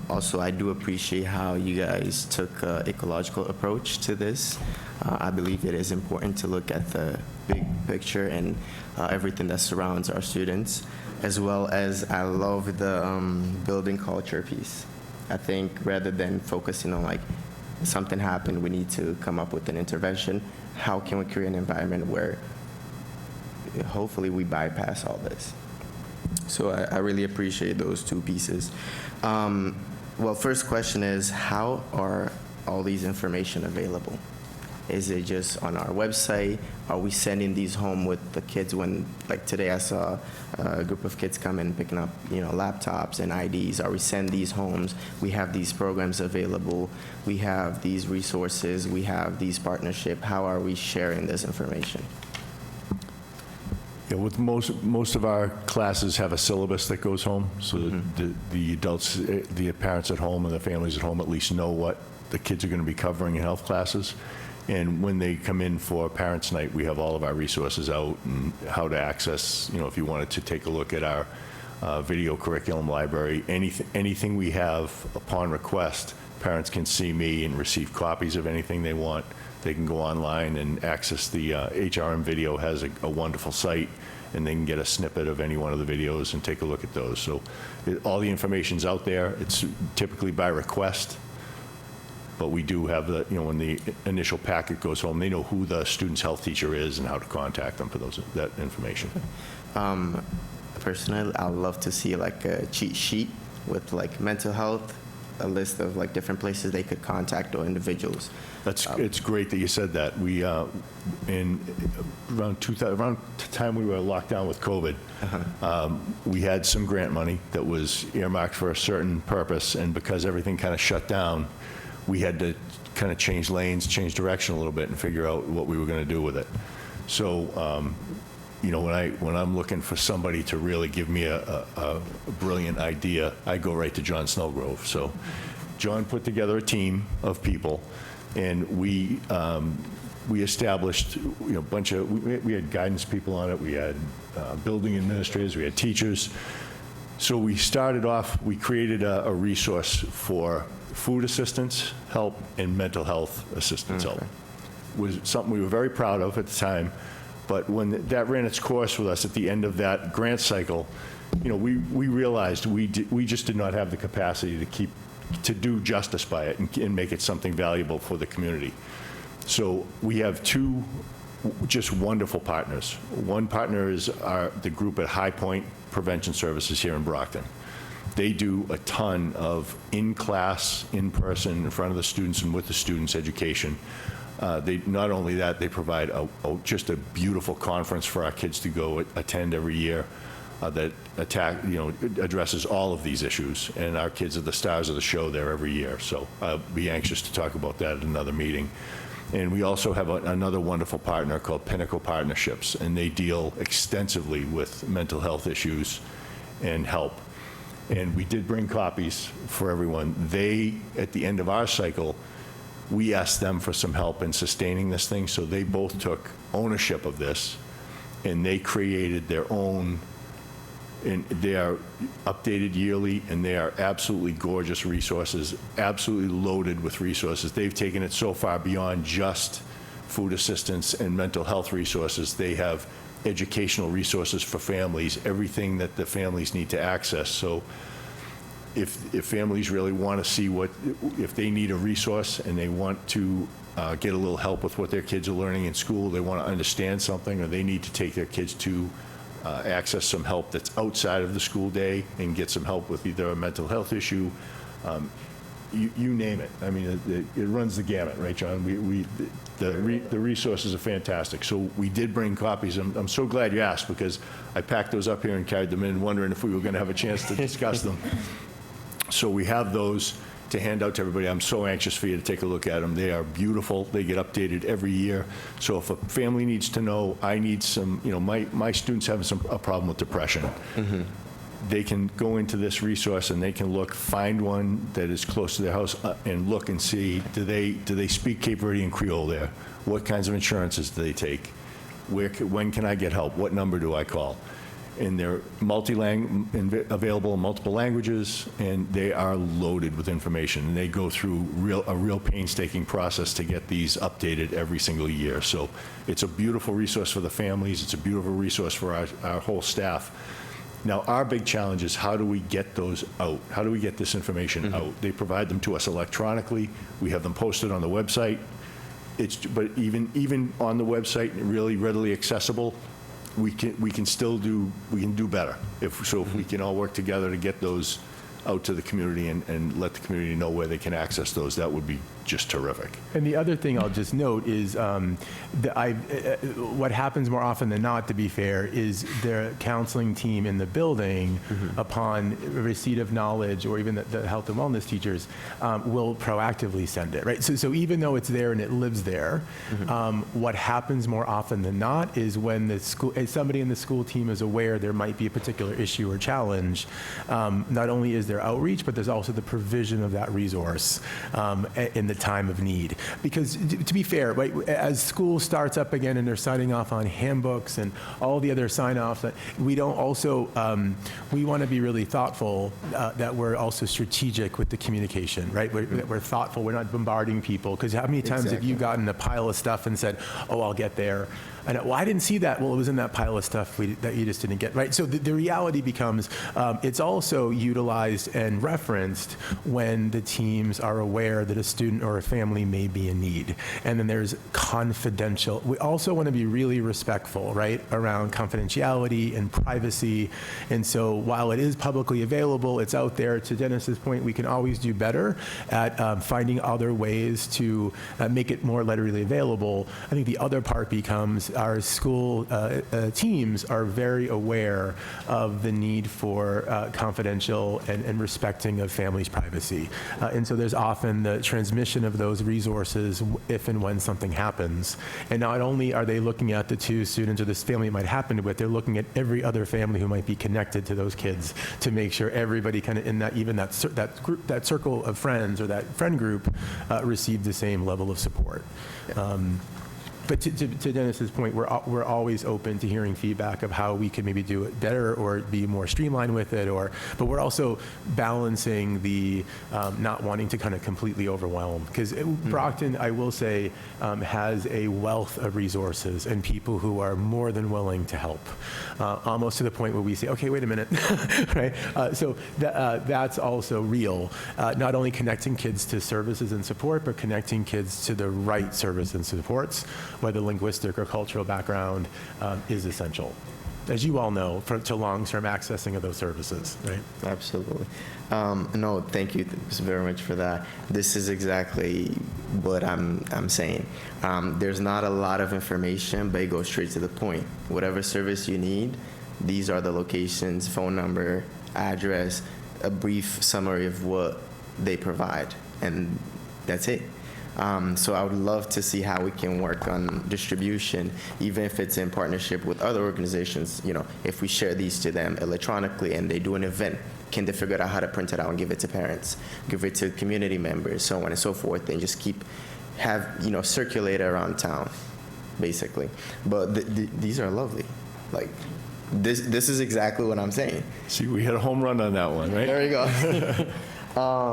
Also, I do appreciate how you guys took an ecological approach to this. I believe it is important to look at the big picture and everything that surrounds our students, as well as I love the building culture piece. I think rather than focusing on like something happened, we need to come up with an intervention. How can we create an environment where hopefully we bypass all this? So I really appreciate those two pieces. Well, first question is, how are all these information available? Is it just on our website? Are we sending these home with the kids when, like today I saw a group of kids come in picking up, laptops and IDs. Are we sending these homes? We have these programs available. We have these resources. We have these partnerships. How are we sharing this information? Yeah, with most of our classes have a syllabus that goes home, so that the adults, the parents at home and the families at home at least know what the kids are going to be covering in health classes. And when they come in for Parents' Night, we have all of our resources out and how to access, if you wanted to take a look at our video curriculum library, anything we have upon request, parents can see me and receive copies of anything they want. They can go online and access the HRM Video has a wonderful site, and they can get a snippet of any one of the videos and take a look at those. So all the information's out there. It's typically by request, but we do have the, when the initial packet goes home, they know who the student's health teacher is and how to contact them for that information. Personally, I'd love to see like a cheat sheet with like mental health, a list of like different places they could contact or individuals. It's great that you said that. We around the time we were locked down with COVID, we had some grant money that was earmarked for a certain purpose, and because everything kind of shut down, we had to kind of change lanes, change direction a little bit, and figure out what we were going to do with it. So, when I'm looking for somebody to really give me a brilliant idea, I go right to John Snellgrove. So, John put together a team of people, and we established a bunch of, we had guidance people on it, we had building administrators, we had teachers. So we started off, we created a resource for food assistance help and mental health assistance help. It was something we were very proud of at the time, but when that ran its course with us at the end of that grant cycle, we realized we just did not have the capacity to do justice by it and make it something valuable for the community. So we have two just wonderful partners. One partner is the group at High Point Prevention Services here in Brockton. They do a ton of in-class, in-person, in front of the students and with the students education. Not only that, they provide just a beautiful conference for our kids to go attend every year that addresses all of these issues. And our kids are the stars of the show there every year. So I'll be anxious to talk about that at another meeting. And we also have another wonderful partner called Pinnacle Partnerships, and they deal extensively with mental health issues and help. And we did bring copies for everyone. At the end of our cycle, we asked them for some help in sustaining this thing, so they both took ownership of this, and they created their own, and they are updated yearly, and they are absolutely gorgeous resources, absolutely loaded with resources. They've taken it so far beyond just food assistance and mental health resources. They have educational resources for families, everything that the families need to access. So if families really want to see if they need a resource and they want to get a little help with what their kids are learning in school, they want to understand something, or they need to take their kids to access some help that's outside of the school day and get some help with either a mental health issue, you name it. I mean, it runs the gamut, right, John? The resources are fantastic. So we did bring copies. I'm so glad you asked, because I packed those up here and carried them in, wondering if we were going to have a chance to discuss them. So we have those to hand out to everybody. I'm so anxious for you to take a look at them. They are beautiful. They get updated every year. So if a family needs to know, I need some, my students having a problem with depression. they can go into this resource and they can look, find one that is close to their house and look and see, do they speak Cape Verdean Creole there? What kinds of insurances do they take? When can I get help? What number do I call? And they're available in multiple languages, and they are loaded with information. And they go through a real painstaking process to get these updated every single year. So it's a beautiful resource for the families. It's a beautiful resource for our whole staff. Now, our big challenge is how do we get those out? How do we get this information out? They provide them to us electronically. We have them posted on the website. But even on the website, really readily accessible, we can still do better. If we can all work together to get those out to the community and let the community know where they can access those, that would be just terrific. And the other thing I'll just note is what happens more often than not, to be fair, is the counseling team in the building, upon receipt of knowledge, or even the health and wellness teachers, will proactively send it, right? So even though it's there and it lives there, what happens more often than not is when somebody in the school team is aware there might be a particular issue or challenge, not only is there outreach, but there's also the provision of that resource in the time of need. Because to be fair, right, as school starts up again and they're signing off on handbooks and all the other sign-offs, we don't also, we want to be really thoughtful that we're also strategic with the communication, right? We're thoughtful, we're not bombarding people, because how many times have you gotten a pile of stuff and said, oh, I'll get there? And, well, I didn't see that. Well, it was in that pile of stuff that you just didn't get, right? So the reality becomes it's also utilized and referenced when the teams are aware that a student or a family may be in need. And then there's confidential. We also want to be really respectful, right, around confidentiality and privacy. And so while it is publicly available, it's out there. To Dennis's point, we can always do better at finding other ways to make it more readily available. I think the other part becomes our school teams are very aware of the need for confidential and respecting of families' privacy. And so there's often the transmission of those resources if and when something happens. And not only are they looking at the two students or this family it might happen with, they're looking at every other family who might be connected to those kids to make sure everybody kind of in that, even that group, that circle of friends or that friend group received the same level of support. But to Dennis's point, we're always open to hearing feedback of how we can maybe do it better or be more streamlined with it. But we're also balancing the not wanting to kind of completely overwhelm. Because Brockton, I will say, has a wealth of resources and people who are more than willing to help, almost to the point where we say, okay, wait a minute, right? So that's also real. Not only connecting kids to services and support, but connecting kids to the right service and supports, whether linguistic or cultural background, is essential, as you all know, to long-term accessing of those services, right? Absolutely. No, thank you very much for that. This is exactly what I'm saying. There's not a lot of information, but it goes straight to the point. Whatever service you need, these are the locations, phone number, address, a brief summary of what they provide, and that's it. So I would love to see how we can work on distribution, even if it's in partnership with other organizations. You know, if we share these to them electronically and they do an event, can they figure out how to print it out and give it to parents, give it to community members, so on and so forth, and just circulate it around town, basically. But these are lovely. Like, this is exactly what I'm saying. See, we had a home run on that one, right? There you go.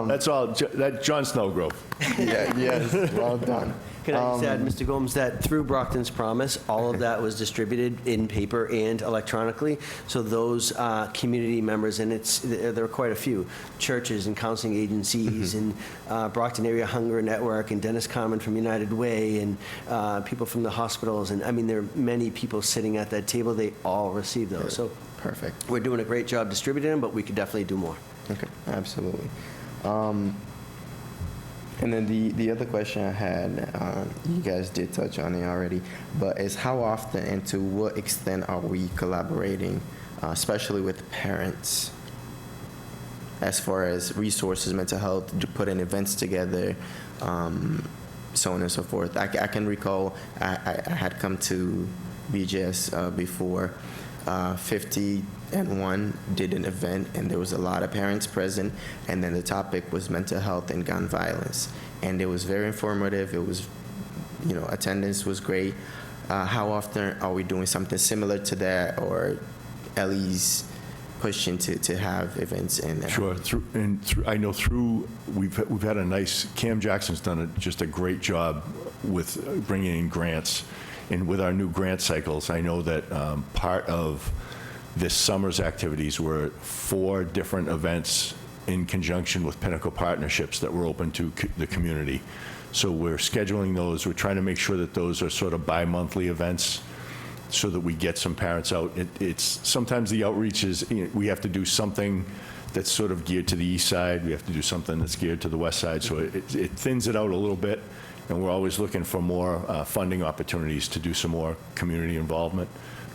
That's all. That John Snowgrove. Yeah, yes, well done. Can I just add, Mr. Gomes, that through Brockton's Promise, all of that was distributed in paper and electronically. So those community members, and there are quite a few, churches and counseling agencies and Brockton Area Hunger Network and Dennis Carmen from United Way and people from the hospitals. And I mean, there are many people sitting at that table. They all receive those. So Perfect. we're doing a great job distributing them, but we could definitely do more. Okay, absolutely. And then the other question I had, you guys did touch on it already, but is how often and to what extent are we collaborating, especially with parents, as far as resources, mental health, putting events together, so on and so forth. I can recall I had come to BJS before, 50&1 did an event, and there was a lot of parents present, and then the topic was mental health and gun violence. And it was very informative. It was, attendance was great. How often are we doing something similar to that, or Ellie's pushing to have events in there? Sure. I know we've had a nice, Cam Jackson's done just a great job with bringing in grants. And with our new grant cycles, I know that part of this summer's activities were 4 different events in conjunction with Pinnacle Partnerships that were open to the community. So we're scheduling those. We're trying to make sure that those are sort of bi-monthly events so that we get some parents out. It's sometimes the outreach is, we have to do something that's sort of geared to the east side. We have to do something that's geared to the west side. So it thins it out a little bit. And we're always looking for more funding opportunities to do some more community involvement.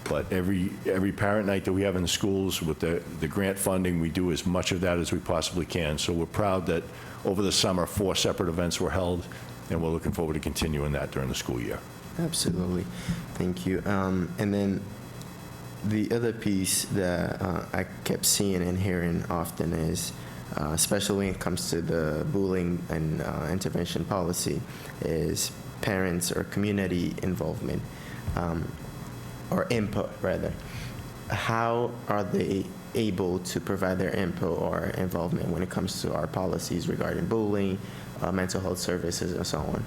But every parent night that we have in the schools with the grant funding, we do as much of that as we possibly can. So we're proud that over the summer, 4 separate events were held, and we're looking forward to continuing that during the school year. Absolutely. Thank you. And then the other piece that I kept seeing and hearing often is, especially when it comes to the bullying and intervention policy, is parents or community involvement, or input, rather. How are they able to provide their input or involvement when it comes to our policies regarding bullying, mental health services, and so on?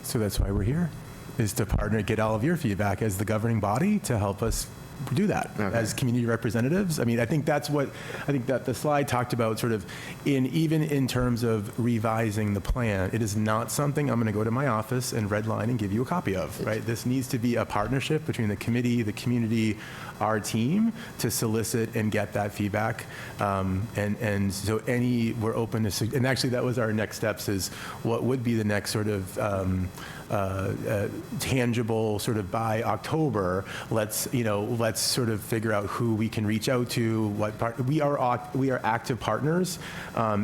So that's why we're here, is to partner, get all of your feedback as the governing body to help us do that as community representatives. I mean, I think that the slide talked about sort of even in terms of revising the plan, it is not something I'm going to go to my office and redline and give you a copy of, right? This needs to be a partnership between the committee, the community, our team to solicit and get that feedback. And so we're open to, and actually that was our next steps, is what would be the next sort of tangible sort of by October, let's sort of figure out who we can reach out to, we are active partners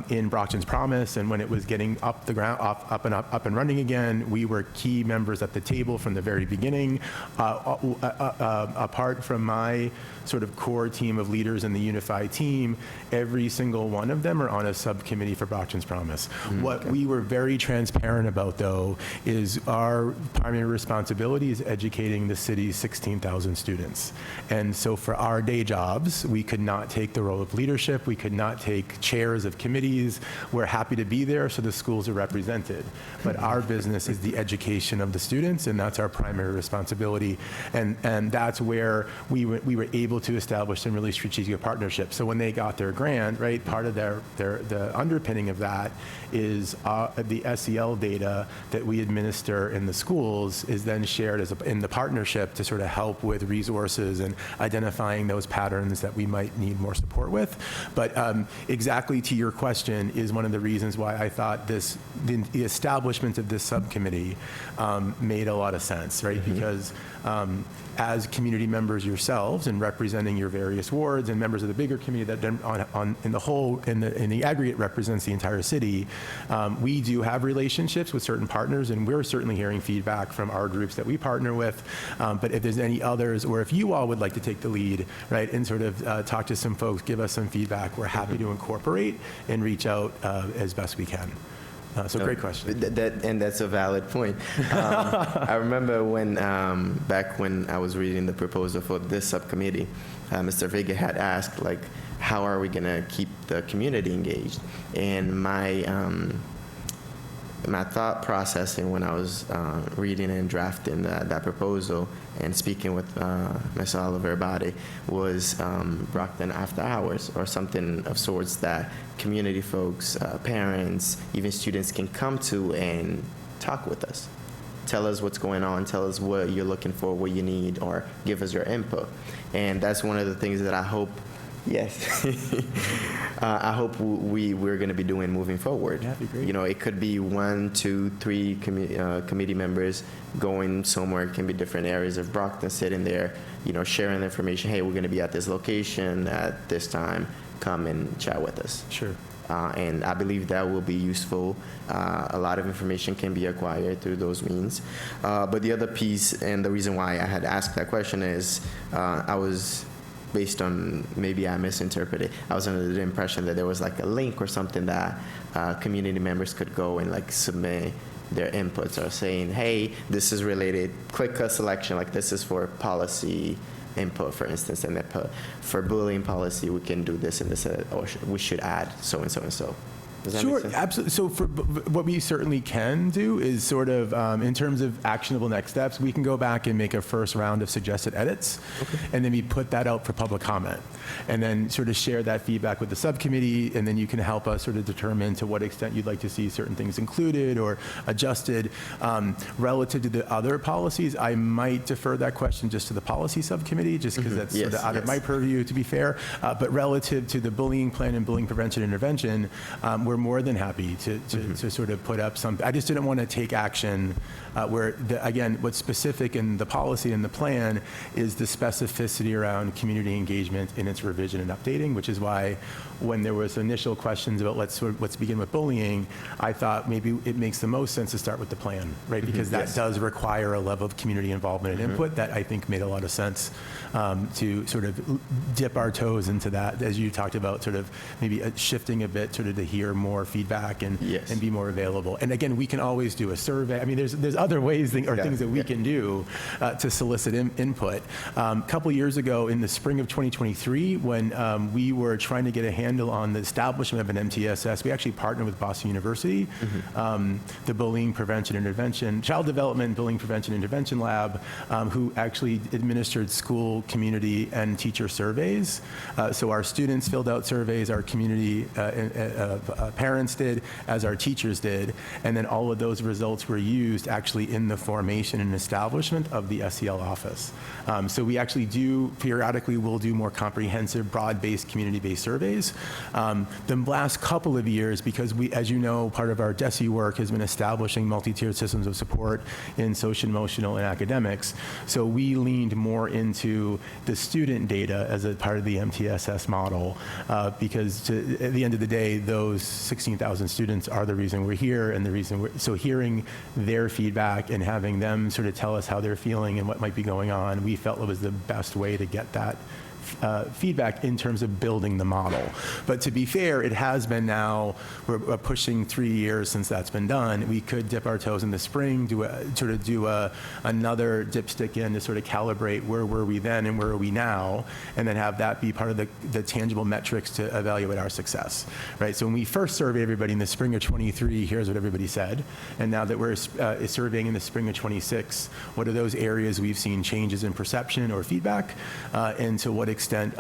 in Brockton's Promise, and when it was getting up and running again, we were key members at the table from the very beginning. Apart from my sort of core team of leaders in the unified team, every single one of them are on a subcommittee for Brockton's Promise. What we were very transparent about, though, is our primary responsibility is educating the city's 16,000 students. And so for our day jobs, we could not take the role of leadership. We could not take chairs of committees. We're happy to be there so the schools are represented. But our business is the education of the students, and that's our primary responsibility. And that's where we were able to establish some really strategic partnerships. So when they got their grant, right, part of the underpinning of that is the SEL data that we administer in the schools is then shared in the partnership to sort of help with resources and identifying those patterns that we might need more support with. But exactly to your question is one of the reasons why I thought the establishment of this subcommittee made a lot of sense, right? Because as community members yourselves and representing your various wards and members of the bigger committee that then in the aggregate represents the entire city, we do have relationships with certain partners, and we're certainly hearing feedback from our groups that we partner with. But if there's any others, or if you all would like to take the lead, right, and sort of talk to some folks, give us some feedback, we're happy to incorporate and reach out as best we can. So great question. And that's a valid point. I remember back when I was reading the proposal for this subcommittee, Mr. Vega had asked, like, how are we going to keep the community engaged? And my thought processing when I was reading and drafting that proposal and speaking with Ms. Oliver about it was Brockton After Hours, or something of sorts that community folks, parents, even students can come to and talk with us. Tell us what's going on, tell us what you're looking for, what you need, or give us your input. And that's one of the things that I hope, yes, I hope we're going to be doing moving forward. Yeah, that'd be great. You know, it could be 1, 2, 3 committee members going somewhere. It can be different areas of Brockton, sitting there, sharing the information. Hey, we're going to be at this location at this time. Come and chat with us. Sure. And I believe that will be useful. A lot of information can be acquired through those means. But the other piece, and the reason why I had asked that question is I was, based on, maybe I misinterpreted, I was under the impression that there was like a link or something that community members could go and like submit their inputs, or saying, hey, this is related, click a selection, like this is for policy input, for instance, and then for bullying policy, we can do this and this, or we should add so and so and so. Does that Sure, make sense? absolutely. So what we certainly can do is sort of, in terms of actionable next steps, we can go back and make a first round of suggested edits, and then we put that out for public comment, and then sort of share that feedback with the subcommittee, and then you can help us sort of determine to what extent you'd like to see certain things included or adjusted. Relative to the other policies, I might defer that question just to the policy subcommittee, just because that's sort of out of my purview, to be fair. But relative to the bullying plan and bullying prevention intervention, we're more than happy to sort of put up some. I just didn't want to take action where, again, what's specific in the policy and the plan is the specificity around community engagement in its revision and updating, which is why when there was initial questions about let's begin with bullying, I thought maybe it makes the most sense to start with the plan, right? Because that does require a level of community involvement and input that I think made a lot of sense to sort of dip our toes into that, as you talked about, sort of maybe shifting a bit sort of to hear more feedback and be more available. And again, we can always do a survey. I mean, there's other ways things that we can do to solicit input. A couple years ago, in the spring of 2023, when we were trying to get a handle on the establishment of an MTSS, we actually partnered with Boston University, the Bullying Prevention Intervention, Child Development and Bullying Prevention Intervention Lab, who actually administered school, community, and teacher surveys. So our students filled out surveys, our community parents did, as our teachers did, and then all of those results were used actually in the formation and establishment of the SEL office. So we actually do, periodically, we'll do more comprehensive, broad-based, community-based surveys. The last couple of years, because we, as you know, part of our DESE work has been establishing multi-tiered systems of support in social, emotional, and academics. So we leaned more into the student data as a part of the MTSS model, because at the end of the day, those 16,000 students are the reason we're here, and the reason so hearing their feedback and having them sort of tell us how they're feeling and what might be going on, we felt it was the best way to get that feedback in terms of building the model. But to be fair, it has been now, we're pushing 3 years since that's been done. We could dip our toes in the spring, do another dipstick in to sort of calibrate where were we then and where are we now, and then have that be part of the tangible metrics to evaluate our success, right? So when we first surveyed everybody in the spring of 23, here's what everybody said. And now that we're surveying in the spring of 26, what are those areas we've seen changes in perception or feedback, and to what extent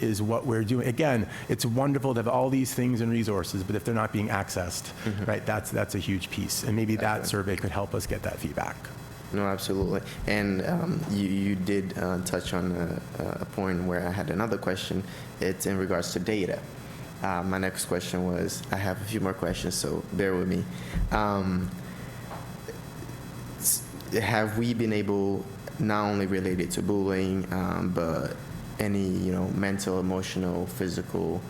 is what we're doing. Again, it's wonderful to have all these things and resources, but if they're not being accessed, right, that's a huge piece. And maybe that survey could help us get that feedback. No, absolutely. And you did touch on a point where I had another question. It's in regards to data. My next question was, I have a few more questions, so bear with me. Have we been able, not only related to bullying, but any, mental, emotional, physical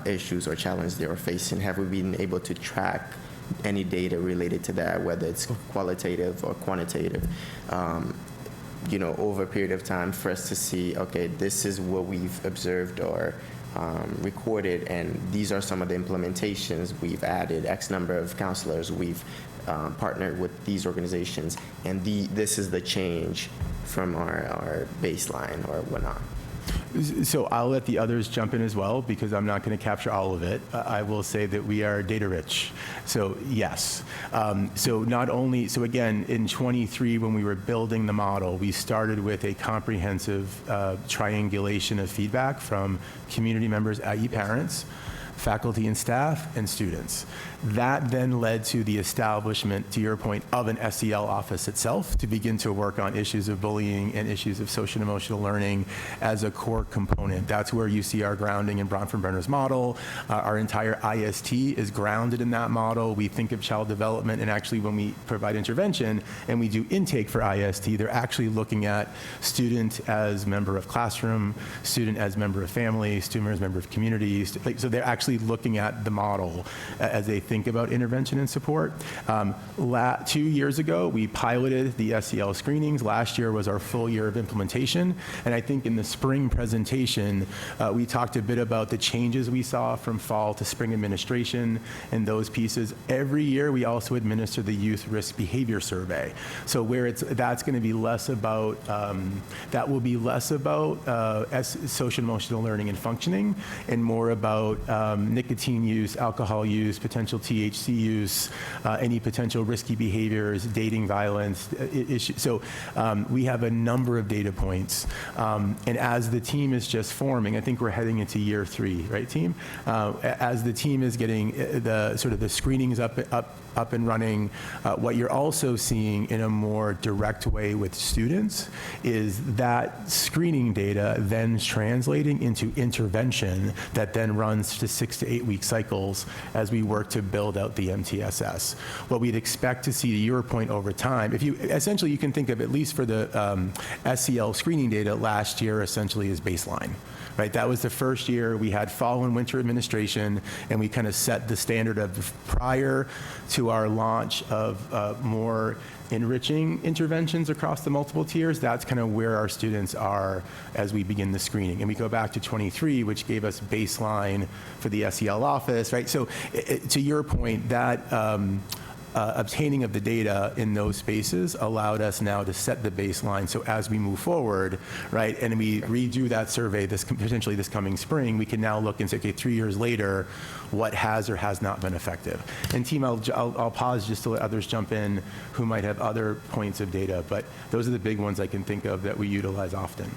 issues or challenges they are facing, have we been able to track any data related to that, whether it's qualitative or quantitative, over a period of time, for us to see, okay, this is what we've observed or recorded, and these are some of the implementations we've added, X number of counselors we've partnered with these organizations, and this is the change from our baseline or whatnot. So I'll let the others jump in as well, because I'm not going to capture all of it. I will say that we are data rich. So yes. So again, in 23, when we were building the model, we started with a comprehensive triangulation of feedback from community members, i.e. parents, faculty and staff, and students. That then led to the establishment, to your point, of an SEL office itself to begin to work on issues of bullying and issues of social and emotional learning as a core component. That's where you see our grounding in Bronfenbrenner's model. Our entire IST is grounded in that model. We think of child development, and actually when we provide intervention and we do intake for IST, they're actually looking at student as member of classroom, student as member of family, student as member of community. So they're actually looking at the model as they think about intervention and support. 2 years ago, we piloted the SEL screenings. Last year was our full year of implementation. And I think in the spring presentation, we talked a bit about the changes we saw from fall to spring administration and those pieces. Every year, we also administer the Youth Risk Behavior Survey. So where that's going to be less about, that will be less about social emotional learning and functioning, and more about nicotine use, alcohol use, potential THC use, any potential risky behaviors, dating violence issues. So we have a number of data points. And as the team is just forming, I think we're heading into year 3, right, team? As the team is getting the sort of the screenings up and running, what you're also seeing in a more direct way with students is that screening data then translating into intervention that then runs to 6 to 8 week cycles as we work to build out the MTSS. What we'd expect to see, to your point, over time, if you essentially you can think of, at least for the SEL screening data last year, essentially as baseline. Right, that was the first year we had fall and winter administration, and we kind of set the standard of prior to our launch of more enriching interventions across the multiple tiers. That's kind of where our students are as we begin the screening. And we go back to 23, which gave us baseline for the SEL office, right? So to your point, that obtaining of the data in those spaces allowed us now to set the baseline. So as we move forward, right, and we redo that survey potentially this coming spring, we can now look and say, okay, 3 years later, what has or has not been effective? And team, I'll pause just to let others jump in who might have other points of data, but those are the big ones I can think of that we utilize often.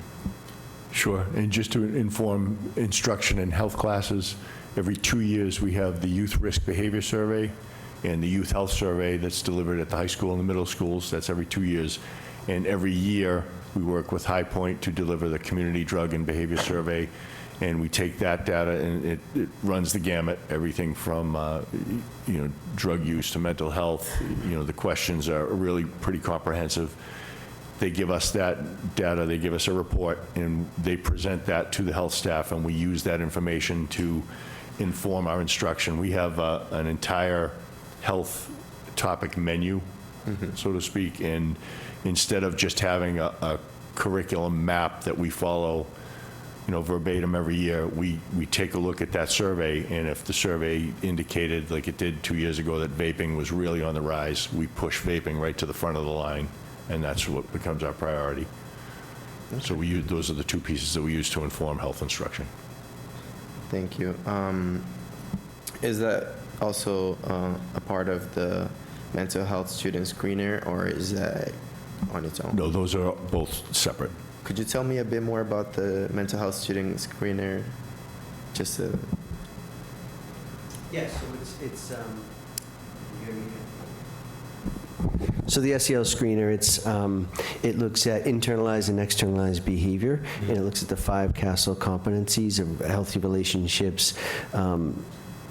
Sure, and just to inform instruction in health classes, every 2 years we have the Youth Risk Behavior Survey and the Youth Health Survey that's delivered at the high school and the middle schools. That's every 2 years. And every year, we work with High Point to deliver the Community Drug and Behavior Survey. And we take that data, and it runs the gamut, everything from drug use to mental health. The questions are really pretty comprehensive. They give us that data, they give us a report, and they present that to the health staff, and we use that information to inform our instruction. We have an entire health topic menu, so to speak, and instead of just having a curriculum map that we follow, verbatim every year, we take a look at that survey, and if the survey indicated, like it did 2 years ago, that vaping was really on the rise, we push vaping right to the front of the line, and that's what becomes our priority. Okay. So those are the two pieces that we use to inform health instruction. Thank you. Is that also a part of the mental health student screener, or is that on its own? No, those are both separate. Could you tell me a bit more about the mental health student screener? Just to... Yes, so so the SEL screener, it looks at internalized and externalized behavior, and it looks at the 5 CASEL competencies of healthy relationships,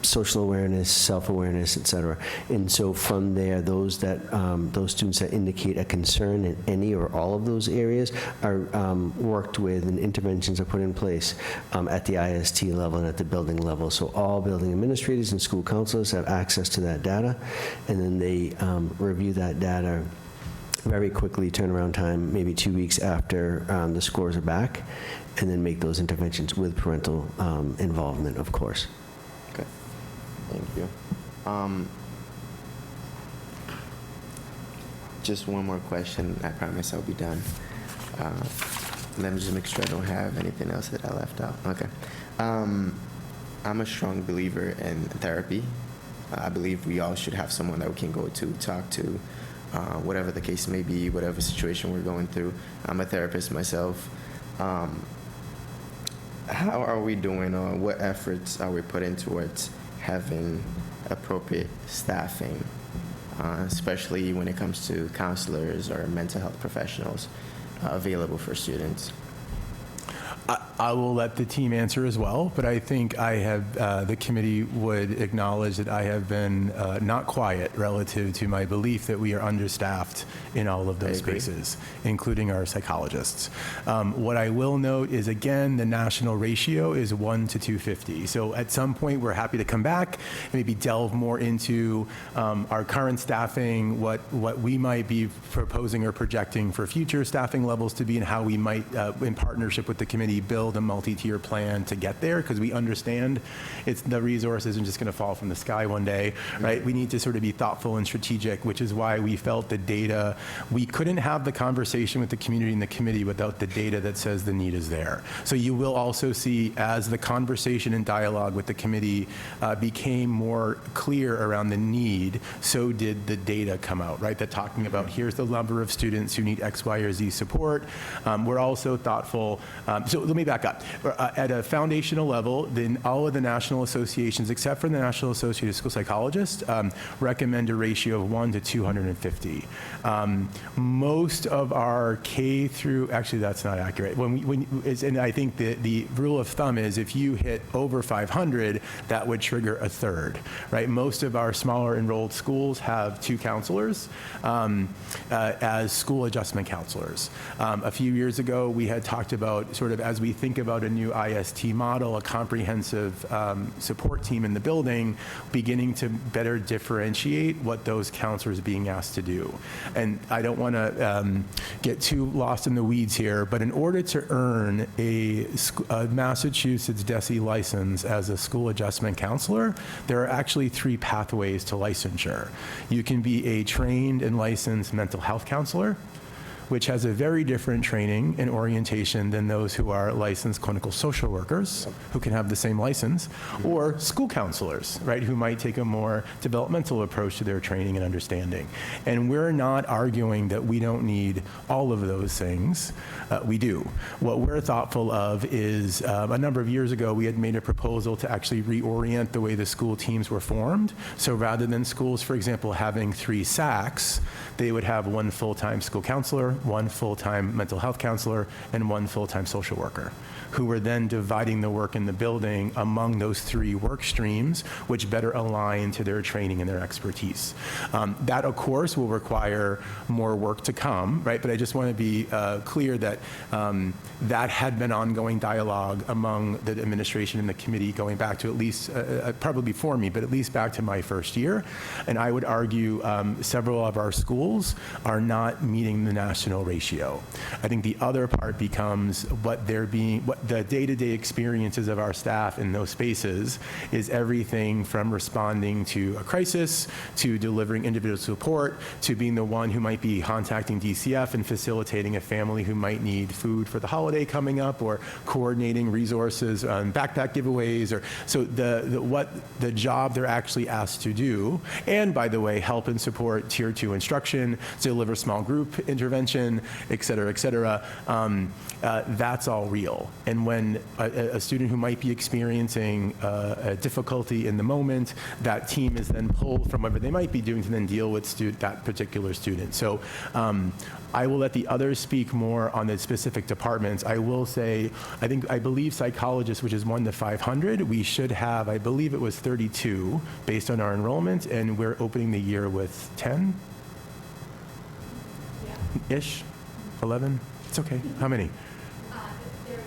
social awareness, self-awareness, et cetera. And so from there, those students that indicate a concern in any or all of those areas are worked with, and interventions are put in place at the IST level and at the building level. So all building administrators and school counselors have access to that data, and then they review that data very quickly, turnaround time, maybe 2 weeks after the scores are back, and then make those interventions with parental involvement, of course. Okay. Thank you. Just one more question. I promise I'll be done. Let me just make sure I don't have anything else that I left out. Okay. I'm a strong believer in therapy. I believe we all should have someone that we can go to, talk to, whatever the case may be, whatever situation we're going through. I'm a therapist myself. how are we doing, or what efforts are we putting towards having appropriate staffing, especially when it comes to counselors or mental health professionals available for students? I will let the team answer as well, but I think I have, the committee would acknowledge that I have been not quiet relative to my belief that we are understaffed in all of those spaces, including our psychologists. What I will note is, again, the national ratio is 1 to 250. So at some point, we're happy to come back and maybe delve more into our current staffing, what we might be proposing or projecting for future staffing levels to be, and how we might, in partnership with the committee, build a multi-tier plan to get there, because we understand the resource isn't just going to fall from the sky one day, right? We need to sort of be thoughtful and strategic, which is why we felt the data, we couldn't have the conversation with the community and the committee without the data that says the need is there. So you will also see, as the conversation and dialogue with the committee became more clear around the need, so did the data come out, right? That talking about, here's the number of students who need X, Y, or Z support. We're also thoughtful, so let me back up. At a foundational level, then all of the national associations, except for the National Association of School Psychologists, recommend a ratio of 1 to 250. Most of our K through, actually that's not accurate. And I think the rule of thumb is, if you hit over 500, that would trigger a third, right? Most of our smaller enrolled schools have 2 counselors as school adjustment counselors. A few years ago, we had talked about, sort of as we think about a new IST model, a comprehensive support team in the building, beginning to better differentiate what those counselors are being asked to do. And I don't want to get too lost in the weeds here, but in order to earn a Massachusetts DESE license as a school adjustment counselor, there are actually 3 pathways to licensure. You can be a trained and licensed mental health counselor, which has a very different training and orientation than those who are licensed clinical social workers, who can have the same license, or school counselors, right, who might take a more developmental approach to their training and understanding. And we're not arguing that we don't need all of those things. We do. What we're thoughtful of is, a number of years ago, we had made a proposal to actually reorient the way the school teams were formed. So rather than schools, for example, having 3 SACs, they would have 1 full-time school counselor, 1 full-time mental health counselor, and 1 full-time social worker, who were then dividing the work in the building among those 3 work streams, which better align to their training and their expertise. That, of course, will require more work to come, right? But I just want to be clear that that had been ongoing dialogue among the administration and the committee going back to at least, probably before me, but at least back to my first year. And I would argue several of our schools are not meeting the national ratio. I think the other part becomes what the day-to-day experiences of our staff in those spaces is everything from responding to a crisis, to delivering individual support, to being the one who might be contacting DCF and facilitating a family who might need food for the holiday coming up, or coordinating resources on backpack giveaways, or so what the job they're actually asked to do. And by the way, help and support Tier 2 instruction, deliver small group intervention, et cetera, et cetera. That's all real. And when a student who might be experiencing a difficulty in the moment, that team is then pulled from whatever they might be doing to then deal with that particular student. So I will let the others speak more on the specific departments. I will say, I believe psychologists, which is 1 to 500, we should have, I believe it was 32 based on our enrollment, and we're opening the year with 10? Ish? 11? It's okay. How many? There's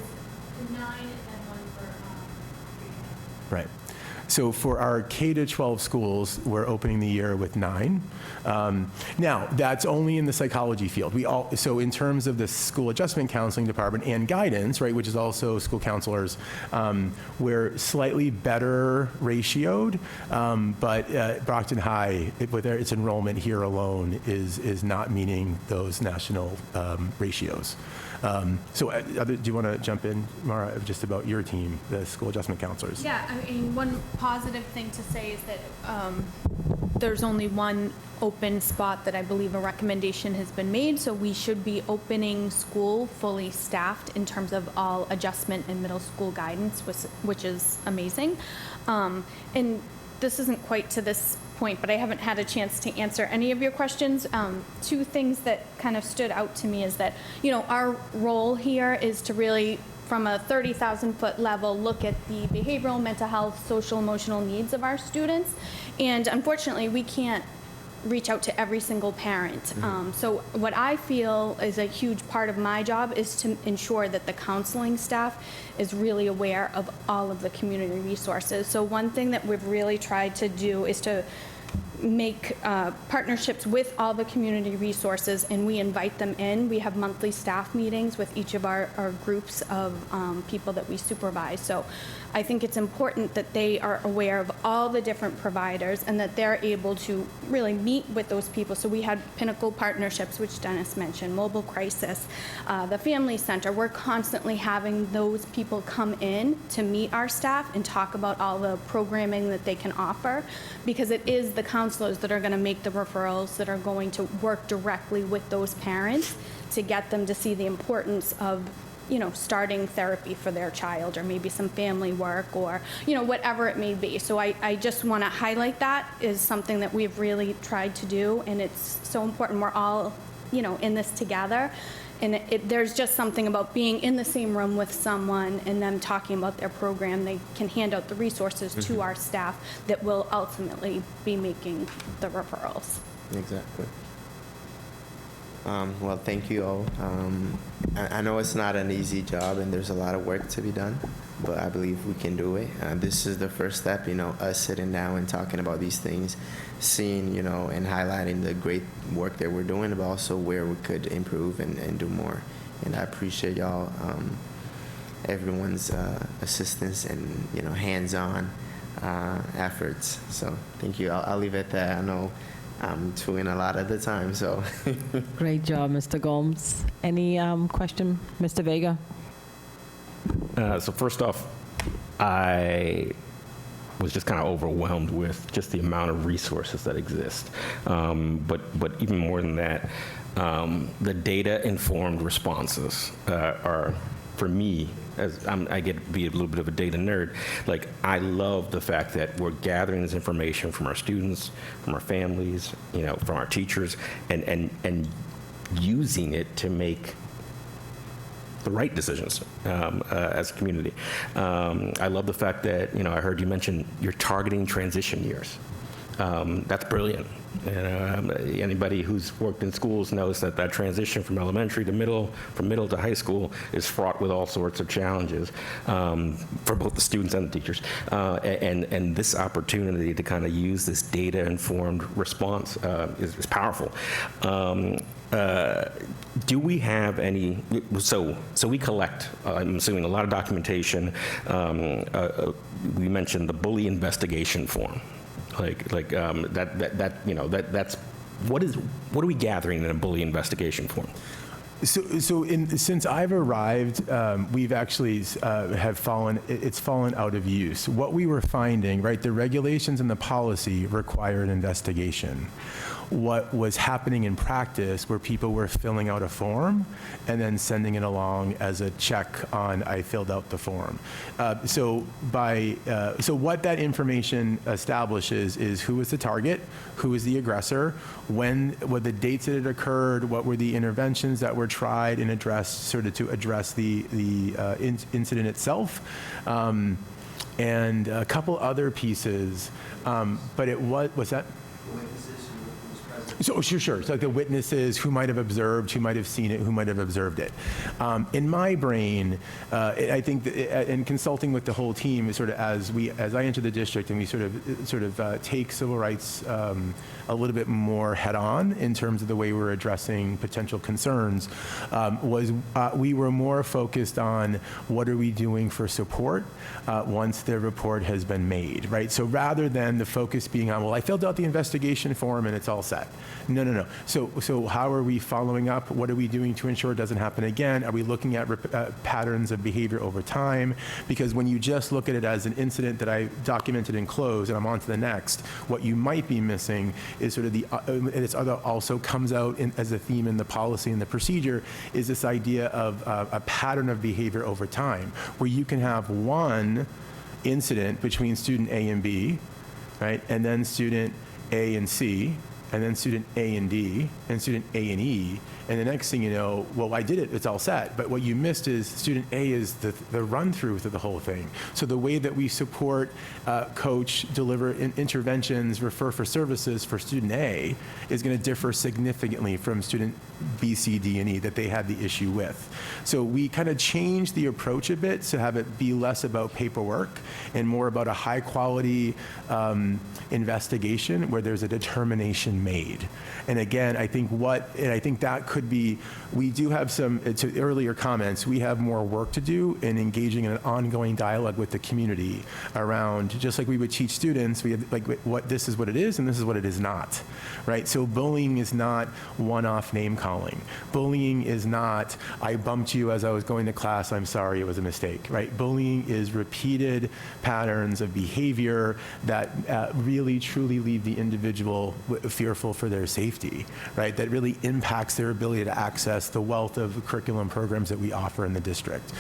9 and then 1 for Right. So for our K-12 schools, we're opening the year with 9. Now, that's only in the psychology field. So in terms of the school adjustment counseling department and guidance, right, which is also school counselors, we're slightly better ratioed, but Brockton High, with its enrollment here alone, is not meeting those national ratios. So do you want to jump in, Mara, just about your team, the school adjustment counselors? Yeah, I mean, one positive thing to say is that there's only one open spot that I believe a recommendation has been made, so we should be opening school fully staffed in terms of all adjustment and middle school guidance, which is amazing. And this isn't quite to this point, but I haven't had a chance to answer any of your questions. Two things that kind of stood out to me is that, our role here is to really, from a 30,000-foot level, look at the behavioral, mental health, social, emotional needs of our students. And unfortunately, we can't reach out to every single parent. So what I feel is a huge part of my job is to ensure that the counseling staff is really aware of all of the community resources. So one thing that we've really tried to do is to make partnerships with all the community resources, and we invite them in. We have monthly staff meetings with each of our groups of people that we supervise. So I think it's important that they are aware of all the different providers and that they're able to really meet with those people. So we had Pinnacle Partnerships, which Dennis mentioned, Mobile Crisis, the Family Center. We're constantly having those people come in to meet our staff and talk about all the programming that they can offer, because it is the counselors that are going to make the referrals, that are going to work directly with those parents to get them to see the importance of starting therapy for their child, or maybe some family work, or, whatever it may be. So I just want to highlight that is something that we've really tried to do, and it's so important. We're all, in this together. And there's just something about being in the same room with someone and them talking about their program. They can hand out the resources to our staff that will ultimately be making the referrals. Exactly. Well, thank you all. I know it's not an easy job and there's a lot of work to be done, but I believe we can do it. This is the first step, us sitting down and talking about these things, seeing, and highlighting the great work that we're doing, but also where we could improve and do more. And I appreciate y'all, everyone's assistance and, hands-on efforts. So thank you. I'll leave it at that. I know I'm chewing a lot at the time, so. Great job, Mr. Gomes. Any question, Mr. Vega? So first off, I was just kind of overwhelmed with just the amount of resources that exist. But even more than that, the data-informed responses are, for me, as I get to be a little bit of a data nerd, like I love the fact that we're gathering this information from our students, from our families, from our teachers, and using it to make the right decisions as a community. I love the fact that, I heard you mention you're targeting transition years. That's brilliant. Anybody who's worked in schools knows that transition from elementary to middle, from middle to high school is fraught with all sorts of challenges for both the students and the teachers. And this opportunity to kind of use this data-informed response is powerful. Do we have any, so we collect, I'm assuming, a lot of documentation. We mentioned the bully investigation form. That's what are we gathering in a bully investigation form? Since I've arrived, we've actually it's fallen out of use. What we were finding, right, the regulations and the policy require an investigation. What was happening in practice where people were filling out a form and then sending it along as a check on I filled out the form. So what that information establishes is who was the target, who was the aggressor, what the dates that it occurred, what were the interventions that were tried and addressed sort of to address the incident itself, and a couple other pieces. But it was that? So sure. So like the witnesses, who might have observed, who might have seen it, who might have observed it. In my brain, I think that in consulting with the whole team, sort of as I enter the district and we sort of take civil rights a little bit more head on in terms of the way we're addressing potential concerns, we were more focused on what are we doing for support once the report has been made, right? So rather than the focus being on, well, I filled out the investigation form and it's all set. No. So how are we following up? What are we doing to ensure it doesn't happen again? Are we looking at patterns of behavior over time? Because when you just look at it as an incident that I documented and closed, and I'm on to the next, what you might be missing is sort of this other also comes out as a theme in the policy and the procedure, is this idea of a pattern of behavior over time, where you can have one incident between student A and B, right, and then student A and C, and then student A and D, and student A and E, and the next thing you know, well, I did it, it's all set. But what you missed is student A is the run-through to the whole thing. So the way that we support, coach, deliver interventions, refer for services for student A is going to differ significantly from student B, C, D, and E that they had the issue with. So we kind of changed the approach a bit to have it be less about paperwork and more about a high-quality investigation where there's a determination made. And again, I think that could be, we do have some, to earlier comments, we have more work to do in engaging in an ongoing dialogue with the community around, just like we would teach students, we have, like, what this is what it is and this is what it is not, right? So bullying is not one-off name calling. Bullying is not, I bumped you as I was going to class, I'm sorry, it was a mistake, right? Bullying is repeated patterns of behavior that really truly leave the individual fearful for their safety, right? That really impacts their ability to access the wealth of curriculum programs that we offer in the district.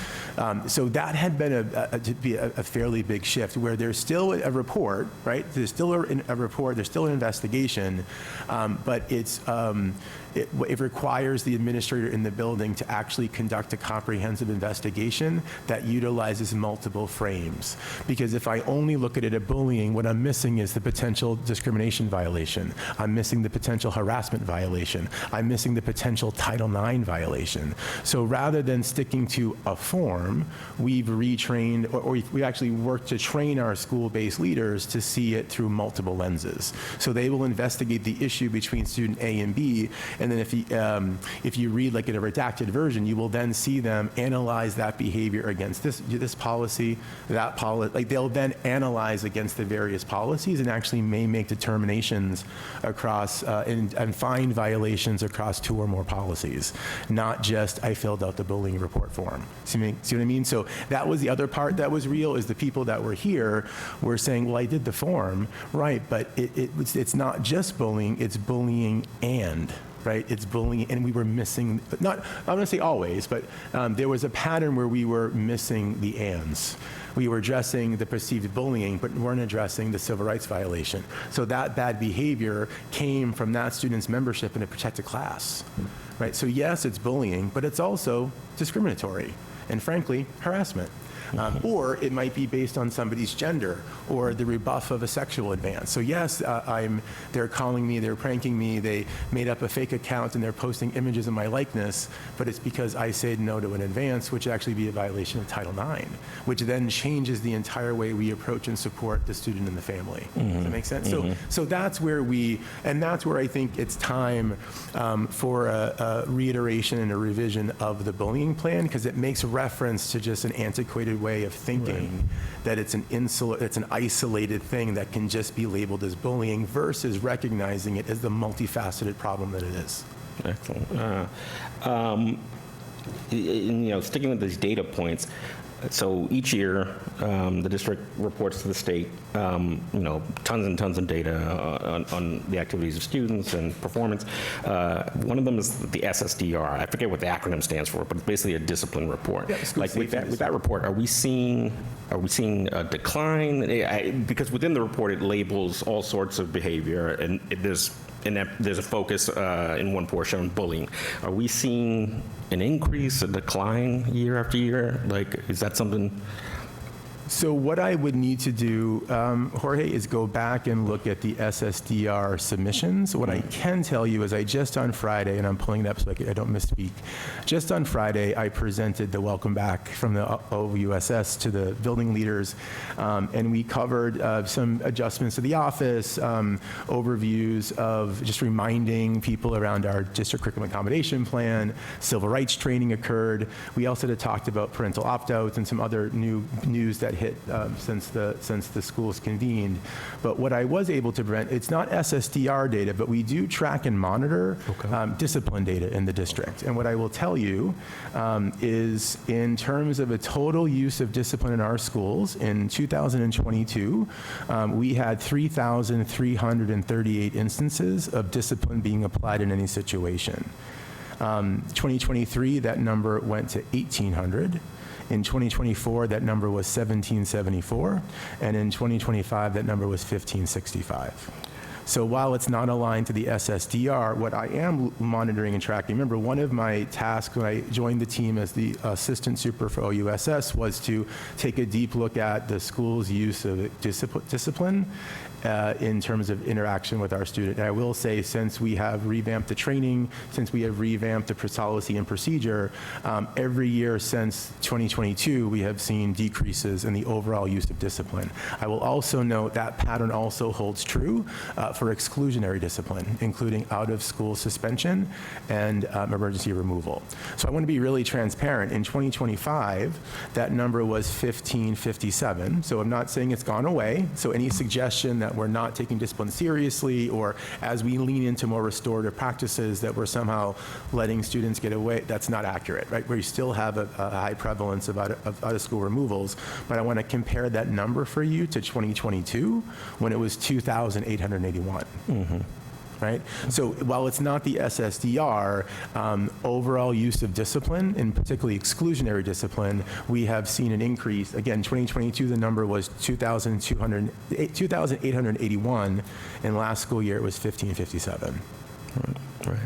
So that had been a fairly big shift, where there's still a report, right? There's still a report, there's still an investigation, but it requires the administrator in the building to actually conduct a comprehensive investigation that utilizes multiple frames. Because if I only look at it at bullying, what I'm missing is the potential discrimination violation. I'm missing the potential harassment violation. I'm missing the potential Title IX violation. So rather than sticking to a form, we've retrained, or we actually worked to train our school-based leaders to see it through multiple lenses. So they will investigate the issue between student A and B, and then if you read like in a redacted version, you will then see them analyze that behavior against this policy, that policy. Like they'll then analyze against the various policies and actually may make determinations across and find violations across 2 or more policies, not just I filled out the bullying report form. See what I mean? So that was the other part that was real, is the people that were here were saying, well, I did the form, right, but it's not just bullying, it's bullying and. Right, it's bullying, and we were missing, not, I'm going to say always, but there was a pattern where we were missing the ands. We were addressing the perceived bullying, but weren't addressing the civil rights violation. So that bad behavior came from that student's membership in a protected class, right? So yes, it's bullying, but it's also discriminatory, and frankly, harassment. Or it might be based on somebody's gender or the rebuff of a sexual advance. So yes, they're calling me, they're pranking me, they made up a fake account and they're posting images of my likeness, but it's because I said no to an advance, which would actually be a violation of Title IX, which then changes the entire way we approach and support the student and the family. Does that make sense? So that's where that's where I think it's time for a reiteration and a revision of the bullying plan, because it makes reference to just an antiquated way of thinking that it's an isolated thing that can just be labeled as bullying versus recognizing it as the multifaceted problem that it is. Excellent. Sticking with these data points, so each year the district reports to the state, tons and tons of data on the activities of students and performance. One of them is the SSDR. I forget what the acronym stands for, but it's basically a discipline report. Yeah, like with that report, are we seeing a decline? Because within the report it labels all sorts of behavior, and there's a focus in one portion on bullying. Are we seeing an increase, a decline year after year? Like, is that something? So what I would need to do, Jorge, is go back and look at the SSDR submissions. What I can tell you is I just on Friday, and I'm pulling it up so I don't misspeak, just on Friday I presented the welcome back from the OUSS to the building leaders, and we covered some adjustments to the office, overviews of just reminding people around our district curriculum accommodation plan, civil rights training occurred. We also talked about parental opt-outs and some other news that hit since the schools convened. But what I was able to prevent, it's not SSDR data, but we do track and monitor discipline data in the district. And what I will tell you is in terms of a total use of discipline in our schools, in 2022, we had 3,338 instances of discipline being applied in any situation. 2023, that number went to 1,800. In 2024, that number was 1,774. And in 2025, that number was 1,565. So while it's not aligned to the SSDR, what I am monitoring and tracking, remember one of my tasks when I joined the team as the assistant super for OUSS was to take a deep look at the school's use of discipline in terms of interaction with our student. And I will say, since we have revamped the training, since we have revamped the policy and procedure, every year since 2022, we have seen decreases in the overall use of discipline. I will also note that pattern also holds true for exclusionary discipline, including out-of-school suspension and emergency removal. So I want to be really transparent. In 2025, that number was 1,557. So I'm not saying it's gone away. So any suggestion that we're not taking discipline seriously, or as we lean into more restorative practices that we're somehow letting students get away, that's not accurate, right? We still have a high prevalence of out-of-school removals, but I want to compare that number for you to 2022 when it was 2,881. Right? So while it's not the SSDR, overall use of discipline, and particularly exclusionary discipline, we have seen an increase. Again, 2022, the number was 2,881, and last school year it was 1,557. Right.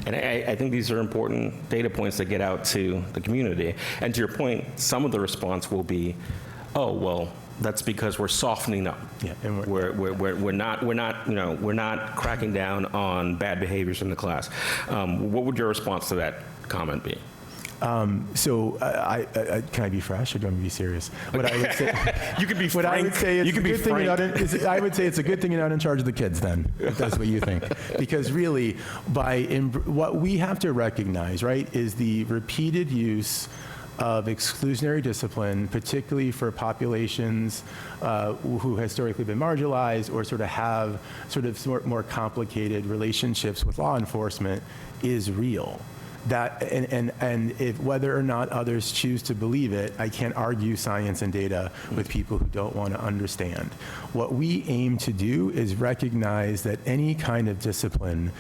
And I think these are important data points that get out to the community. And to your point, some of the response will be, oh, well, that's because we're softening up. Yeah, and we're not cracking down on bad behaviors in the class. What would your response to that comment be? So can I be fresh, or do I want to be serious? What I would say, you could be what frank. I would say, You could be frank. I would say it's a good thing you're not in charge of the kids then, if that's what you think. Because really, what we have to recognize, right, is the repeated use of exclusionary discipline, particularly for populations who historically been marginalized or sort of have more complicated relationships with law enforcement, is real. That and if whether or not others choose to believe it, I can't argue science and data with people who don't want to understand. What we aim to do is recognize that any kind of discipline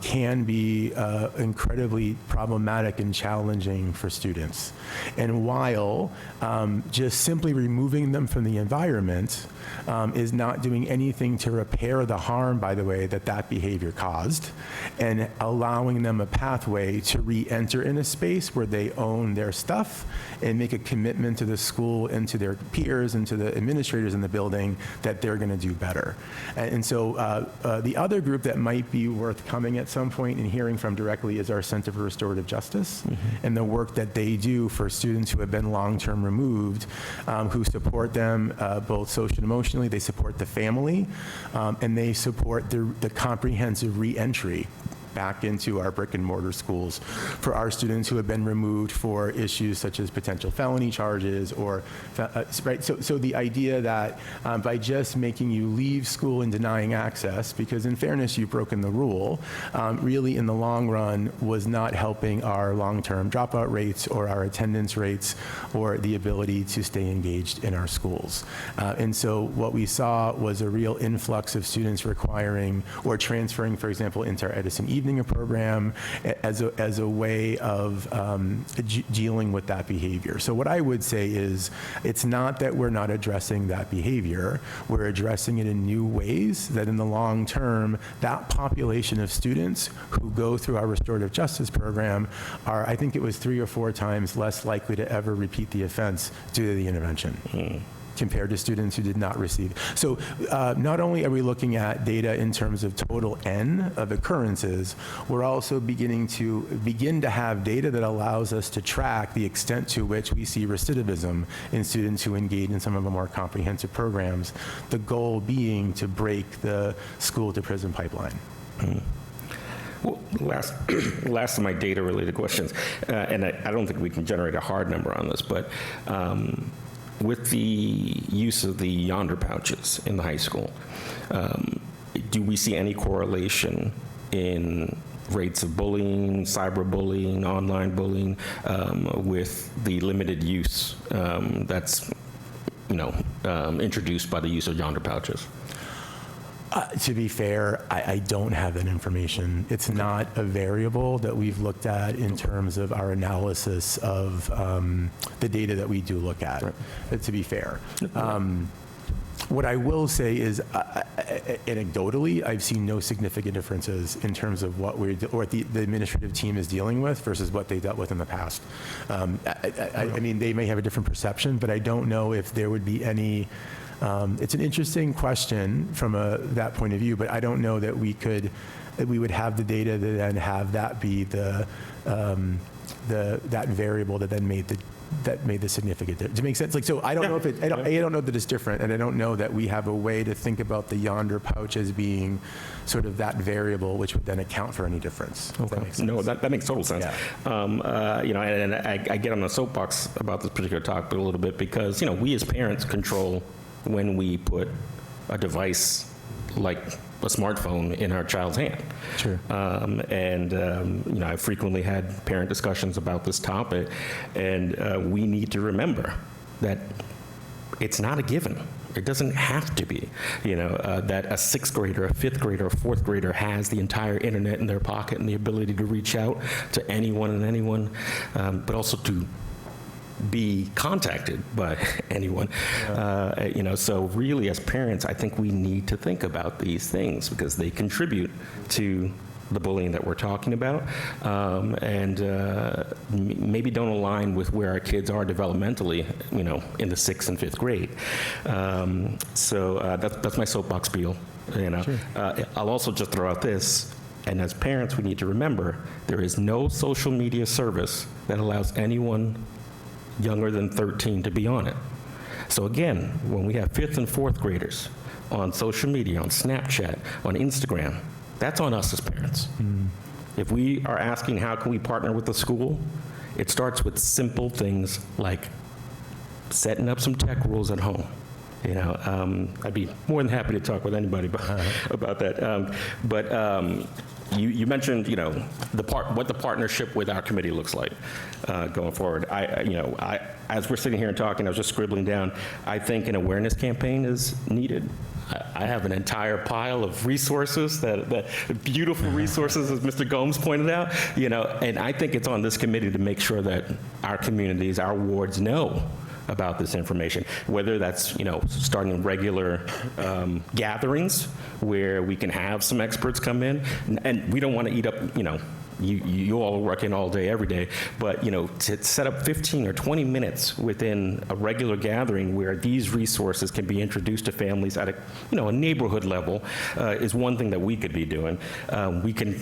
can be incredibly problematic and challenging for students. And while just simply removing them from the environment is not doing anything to repair the harm, by the way, that behavior caused, and allowing them a pathway to re-enter in a space where they own their stuff and make a commitment to the school and to their peers and to the administrators in the building that they're going to do better. And so the other group that might be worth coming at some point and hearing from directly is our Center for Restorative Justice, and the work that they do for students who have been long-term removed, who support them both socially and emotionally. They support the family, and they support the comprehensive re-entry back into our brick and mortar schools for our students who have been removed for issues such as potential felony charges or, right? So the idea that by just making you leave school and denying access, because in fairness, you've broken the rule, really in the long run was not helping our long-term dropout rates or our attendance rates or the ability to stay engaged in our schools. And so what we saw was a real influx of students requiring or transferring, for example, into our Edison Evening program as a way of dealing with that behavior. So what I would say is it's not that we're not addressing that behavior, we're addressing it in new ways that in the long term, that population of students who go through our restorative justice program are, I think it was 3 or 4 times less likely to ever repeat the offense due to the intervention. Compared to students who did not receive. So not only are we looking at data in terms of total N of occurrences, we're also begin to have data that allows us to track the extent to which we see recidivism in students who engage in some of the more comprehensive programs, the goal being to break the school to prison pipeline. Well, last of my data-related questions, and I don't think we can generate a hard number on this, but with the use of the yonder pouches in the high school, do we see any correlation in rates of bullying, cyberbullying, online bullying, with the limited use that's, introduced by the use of yonder pouches? To be fair, I don't have that information. It's not a variable that we've looked at in terms of our analysis of the data that we do look at, to be fair. What I will say is, anecdotally, I've seen no significant differences in terms of what the administrative team is dealing with versus what they dealt with in the past. I mean, they may have a different perception, but I don't know if there would be any. It's an interesting question from that point of view, but I don't know that we would have the data to then have that be that variable that then made the significant difference. Does it make sense? Like, so I don't know if I don't know that it's different, and I don't know that we have a way to think about the yonder pouch as being sort of that variable, which would then account for any difference. Does that make sense? No, that makes total sense. Yeah. And I get on the soapbox about this particular topic a little bit because, we as parents control when we put a device like a smartphone in our child's hand. Sure. I frequently had parent discussions about this topic, and we need to remember that it's not a given. It doesn't have to be, that a sixth grader, a fifth grader, a fourth grader has the entire internet in their pocket and the ability to reach out to anyone and anyone, but also to be contacted by anyone. So really as parents, I think we need to think about these things because they contribute to the bullying that we're talking about, and maybe don't align with where our kids are developmentally, in the 6th and 5th grade. That's my soapbox spiel. Sure. I'll also just throw out this, and as parents, we need to remember there is no social media service that allows anyone younger than 13 to be on it. So again, when we have 5th and 4th graders on social media, on Snapchat, on Instagram, that's on us as parents. If we are asking how can we partner with the school, it starts with simple things like setting up some tech rules at home. I'd be more than happy to talk with anybody about that. You mentioned, what the partnership with our committee looks like going forward. As we're sitting here and talking, I was just scribbling down. I think an awareness campaign is needed. I have an entire pile of resources, that beautiful resources, as Mr. Gomes pointed out. And I think it's on this committee to make sure that our communities, our wards know about this information, whether that's, starting regular gatherings where we can have some experts come in, and we don't want to eat up, you all are working all day, every day, but, to set up 15 or 20 minutes within a regular gathering where these resources can be introduced to families at a neighborhood level is one thing that we could be doing. We can,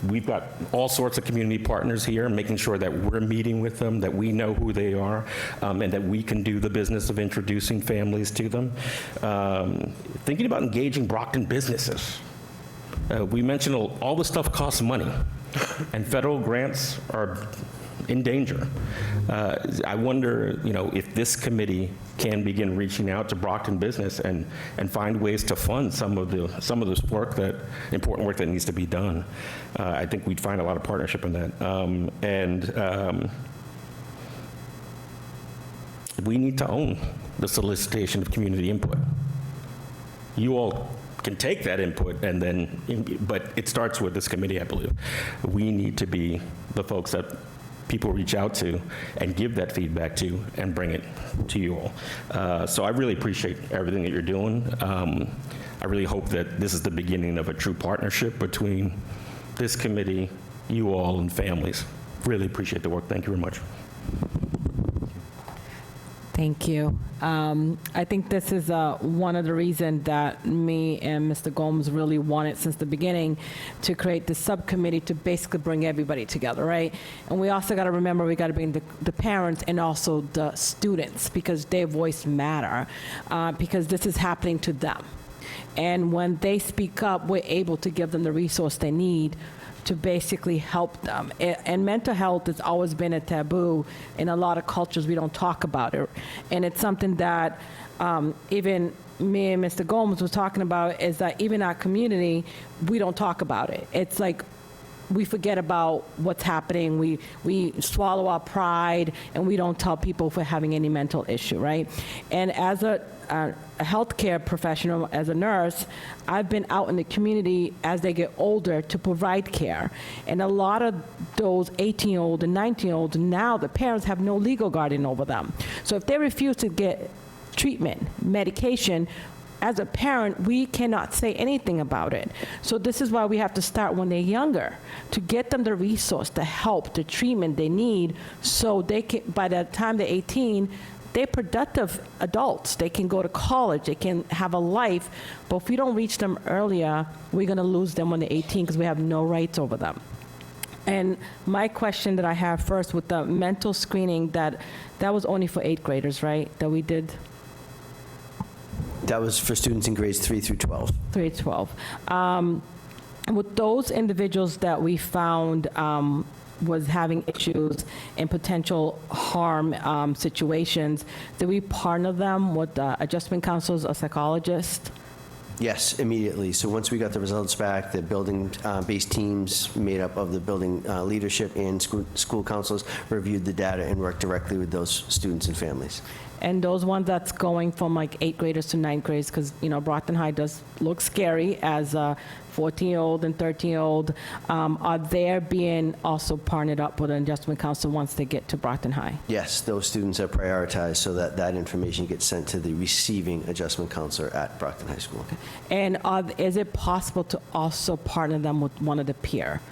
we've got all sorts of community partners here, making sure that we're meeting with them, that we know who they are, and that we can do the business of introducing families to them. Thinking about engaging Brockton businesses. We mentioned all this stuff costs money, and federal grants are in danger. I wonder, if this committee can begin reaching out to Brockton business and find ways to fund some of this important work that needs to be done. I think we'd find a lot of partnership in that. We need to own the solicitation of community input. You all can take that input but it starts with this committee, I believe. We need to be the folks that people reach out to and give that feedback to and bring it to you all. So I really appreciate everything that you're doing. I really hope that this is the beginning of a true partnership between this committee, you all, and families. Really appreciate the work. Thank you very much. Thank you. I think this is one of the reasons that me and Mr. Gomes really wanted since the beginning to create the subcommittee to basically bring everybody together, right? And we also got to remember we got to bring the parents and also the students because their voice matter because this is happening to them. And when they speak up, we're able to give them the resource they need to basically help them. And mental health has always been a taboo. In a lot of cultures, we don't talk about it. And it's something that even me and Mr. Gomes was talking about, is that even our community, we don't talk about it. It's like we forget about what's happening. We swallow our pride, and we don't tell people if we're having any mental issue, right? And as a healthcare professional, as a nurse, I've been out in the community as they get older to provide care. And a lot of those 18-year-old and 19-year-olds, now the parents have no legal guardian over them. So if they refuse to get treatment, medication, as a parent, we cannot say anything about it. So this is why we have to start when they're younger, to get them the resource, the help, the treatment they need, so they can, by the time they're 18, they're productive adults. They can go to college, they can have a life, but if we don't reach them earlier, we're gonna lose them when they're 18 because we have no rights over them. And my question that I have first with the mental screening, that was only for 8th graders, right, that we did? That was for students in grades 3 through 12. 3 to 12. With those individuals that we found was having issues and potential harm situations, did we partner them with adjustment counselors or psychologists? Yes, immediately. So once we got the results back, the building-based teams made up of the building leadership and school counselors reviewed the data and worked directly with those students and families. And those ones that's going from like 8th graders to 9th graders, because, you know, Brockton High does look scary as a 14-year-old and 13-year-old, are they being also partnered up with an adjustment counselor once they get to Brockton High? Yes, those students are prioritized so that that information gets sent to the receiving adjustment counselor at Brockton High School. And is it possible to also partner them with one of the peer?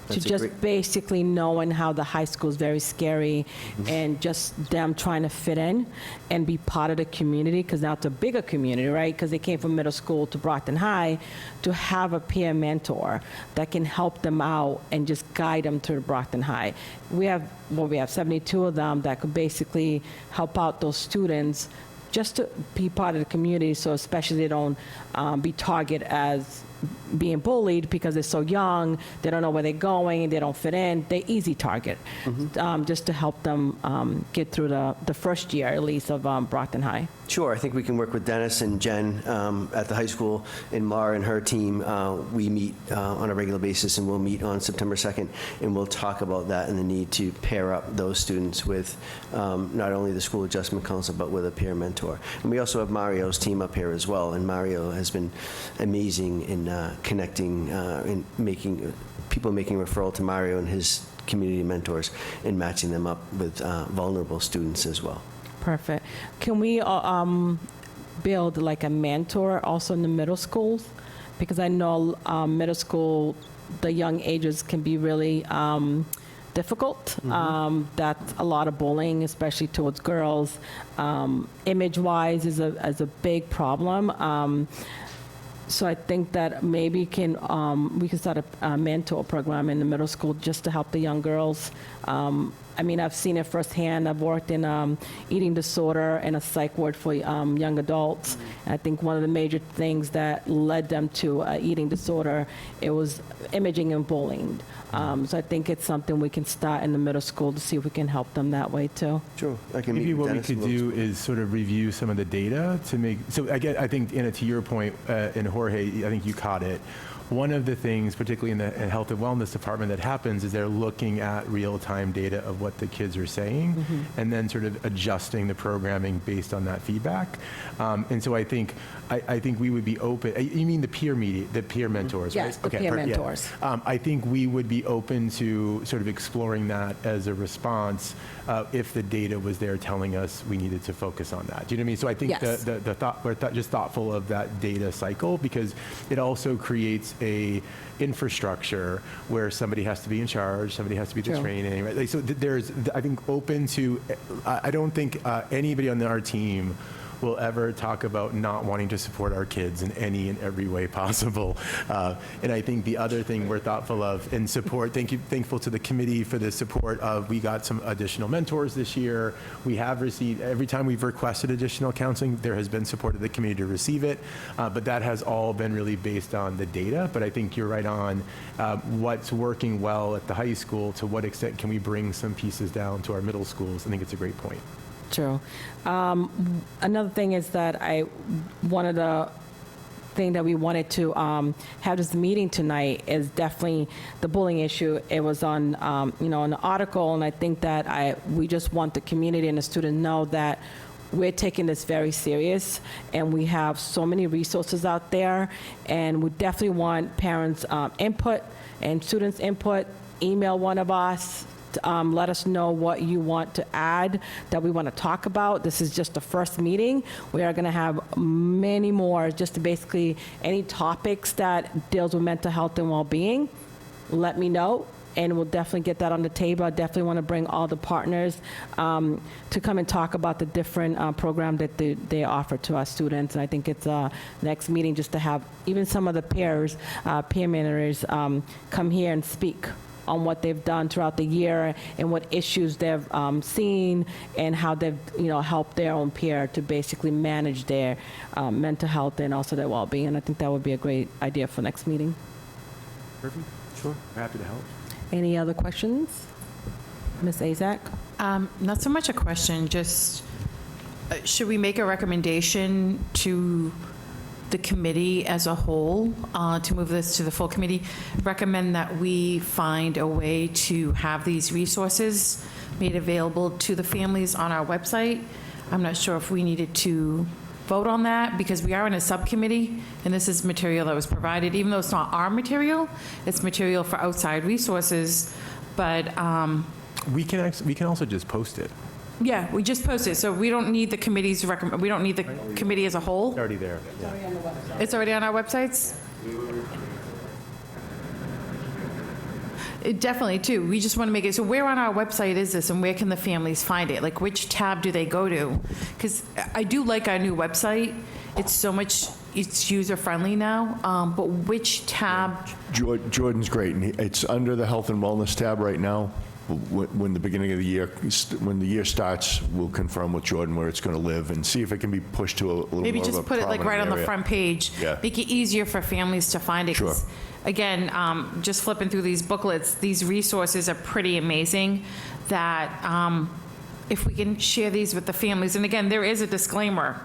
To That's a just great- basically knowing how the high school is very scary, and just them trying to fit in and be part of the community, because now it's a bigger community, right? Because they came from middle school to Brockton High, to have a peer mentor that can help them out and just guide them to Brockton High. We have 72 of them that could basically help out those students just to be part of the community, so especially they don't be targeted as being bullied because they're so young, they don't know where they're going, they don't fit in. They're easy target, just to help them get through the first year, at least, of Brockton High. Sure, I think we can work with Dennis and Jen at the high school, and Mara and her team. We meet on a regular basis, and we'll meet on September 2nd, and we'll talk about that and the need to pair up those students with not only the school adjustment counselor, but with a peer mentor. And we also have Mario's team up here as well, and Mario has been amazing in connecting and making referral to Mario and his community mentors and matching them up with vulnerable students as well. Perfect. Can we build like a mentor also in the middle schools? Because I know middle school, the young ages can be really difficult. That's a lot of bullying, especially towards girls. Image-wise is a big problem. So I think that maybe we can start a mentor program in the middle school just to help the young girls. I mean, I've seen it firsthand. I've worked in eating disorder and a psych ward for young adults. And I think one of the major things that led them to eating disorder, it was imaging and bullying. So I think it's something we can start in the middle school to see if we can help them that way too. Sure, I can Maybe meet with what we Dennis could and we'll- do is sort of review some of the data to make, so again, I think, Anna, to your point, and Jorge, I think you caught it. One of the things, particularly in the health and wellness department, that happens is they're looking at real-time data of what the kids are saying, and then sort of adjusting the programming based on that feedback. And so I think we would be open. You mean the peer mentors, Yes, right? the peer perfect, yeah. mentors. I think we would be open to sort of exploring that as a response if the data was there telling us we needed to focus on that. Do you know what I mean? So I think Yes. the thought, we're just thoughtful of that data cycle, because it also creates a infrastructure where somebody has to be in charge, somebody has to be the True. training, right? Like, so there's, I think, open to, I don't think anybody on our team will ever talk about not wanting to support our kids in any and every way possible. And I think the other thing we're thoughtful of and support, thankful to the committee for the support of, we got some additional mentors this year. We have received, every time we've requested additional counseling, there has been support of the committee to receive it. But that has all been really based on the data. But I think you're right on what's working well at the high school, to what extent can we bring some pieces down to our middle schools. I think it's a great point. True. Another thing is that one of the thing that we wanted to have this meeting tonight is definitely the bullying issue. It was on, an article, and I think that we just want the community and the students know that we're taking this very serious, and we have so many resources out there, and we definitely want parents' input and students' input. Email one of us. Let us know what you want to add that we want to talk about. This is just the first meeting. We are going to have many more, just to basically any topics that deals with mental health and well-being. Let me know, and we'll definitely get that on the table. I definitely want to bring all the partners to come and talk about the different program that they offer to our students. And I think it's next meeting just to have even some of the peer managers come here and speak on what they've done throughout the year and what issues they've seen and how they've helped their own peer to basically manage their mental health and also their well-being. And I think that would be a great idea for next meeting. Perfect. Sure. We're happy to help. Any other questions? Ms. Azak? Not so much a question, just should we make a recommendation to the committee as a whole to move this to the full committee? Recommend that we find a way to have these resources made available to the families on our website. I'm not sure if we needed to vote on that, because we are in a subcommittee, and this is material that was provided, even though it's not our material, it's material for outside resources. But we can also just post it. yeah, we just posted, so we don't need the committee's we don't need the committee as a whole. It's already there. It's already on our websites? Definitely, too. We just want to make it, so where on our website is this, and where can the families find it? Like, which tab do they go to? Because I do like our new website. It's user-friendly now, but which tab? Jordan's great, and it's under the Health and Wellness tab right now. When the beginning of the year, when the year starts, we'll confirm with Jordan where it's going to live and see if it can be pushed to a little Maybe more of a just put it like right on the prominent front page. Yeah. Make it easier for families to find it. 'Cause, Sure. again, just flipping through these booklets, these resources are pretty amazing that if we can share these with the families, and again, there is a disclaimer.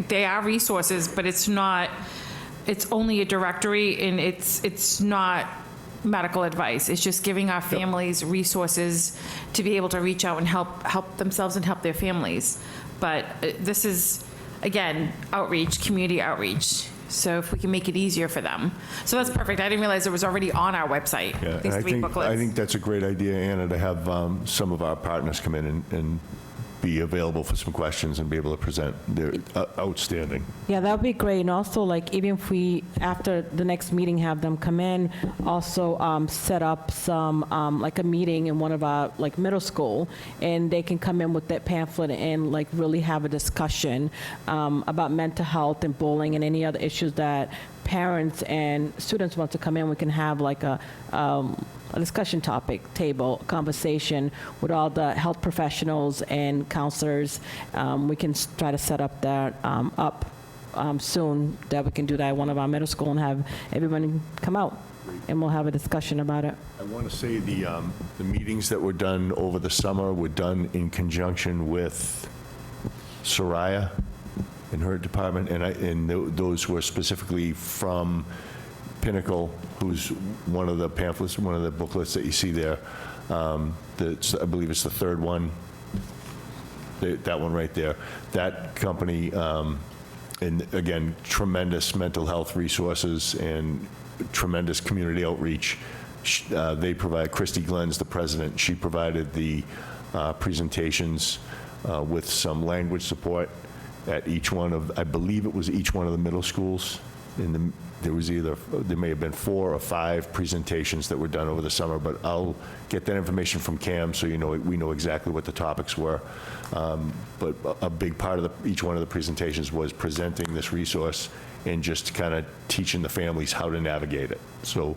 They are resources, but it's only a directory, and it's not medical advice. It's just giving our families resources to be able to reach out and help themselves and help their families. But this is, again, outreach, community outreach. So if we can make it easier for them. So that's perfect. I didn't realize it was already on our website, Yeah, these and three booklets. I think that's a great idea, Anna, to have some of our partners come in and be available for some questions and be able to present. They're outstanding. Yeah, that would be great. And also, like, even if we, after the next meeting, have them come in, also set up some, like a meeting in one of our, like, middle school, and they can come in with that pamphlet and, like, really have a discussion about mental health and bullying and any other issues that parents and students want to come in. We can have, like, a discussion topic table conversation with all the health professionals and counselors. We can try to set up that soon, that we can do that at one of our middle school and have everyone come out, and we'll have a discussion about it. I want to say the meetings that were done over the summer were done in conjunction with Soraya in her department, and those were specifically from Pinnacle, who's one of the pamphlets, one of the booklets that you see there. I believe it's the third one, that one right there. That company, and again, tremendous mental health resources and tremendous community outreach. They provide, Christy Glenn's the president, she provided the presentations with some language support at each one of, I believe it was each one of the middle schools there may have been 4 or 5 presentations that were done over the summer, but I'll get that information from Cam so we know exactly what the topics were. But a big part of each one of the presentations was presenting this resource and just kind of teaching the families how to navigate it. So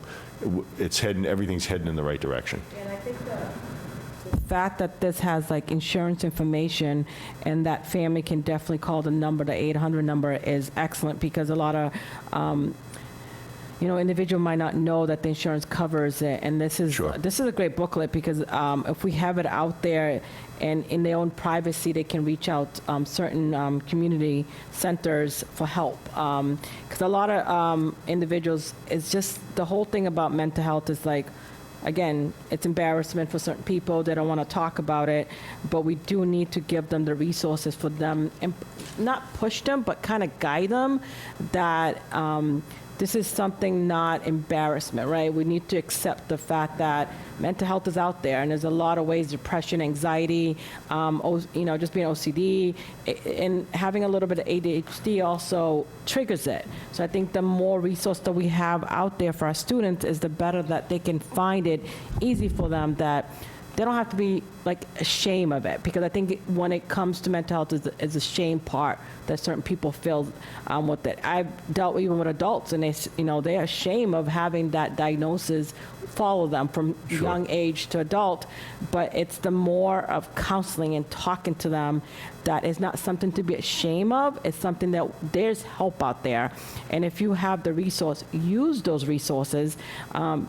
everything's heading in the right direction. And I think the fact that this has like insurance information and that family can definitely call the number, the 800 number, is excellent, because a lot of individual might not know that the insurance covers it. And this is a great booklet, because if we have it out there and in their own privacy, they can reach out certain community centers for help. Because a lot of individuals, it's just the whole thing about mental health is like, again, it's embarrassment for certain people. They don't want to talk about it, but we do need to give them the resources for them, and not push them, but kind of guide them that this is something, not embarrassment, right? We need to accept the fact that mental health is out there, and there's a lot of ways: depression, anxiety, just being OCD, and having a little bit of ADHD also triggers it. So I think the more resource that we have out there for our students is the better that they can find it easy for them, that they don't have to be like ashamed of it, because I think when it comes to mental health is the shame part that certain people feel with it. I've dealt even with adults, and they're ashamed of having that diagnosis follow them from young age to adult, but it's the more of counseling and talking to them that is not something to be ashamed of. It's something that there's help out there, and if you have the resource, use those resources,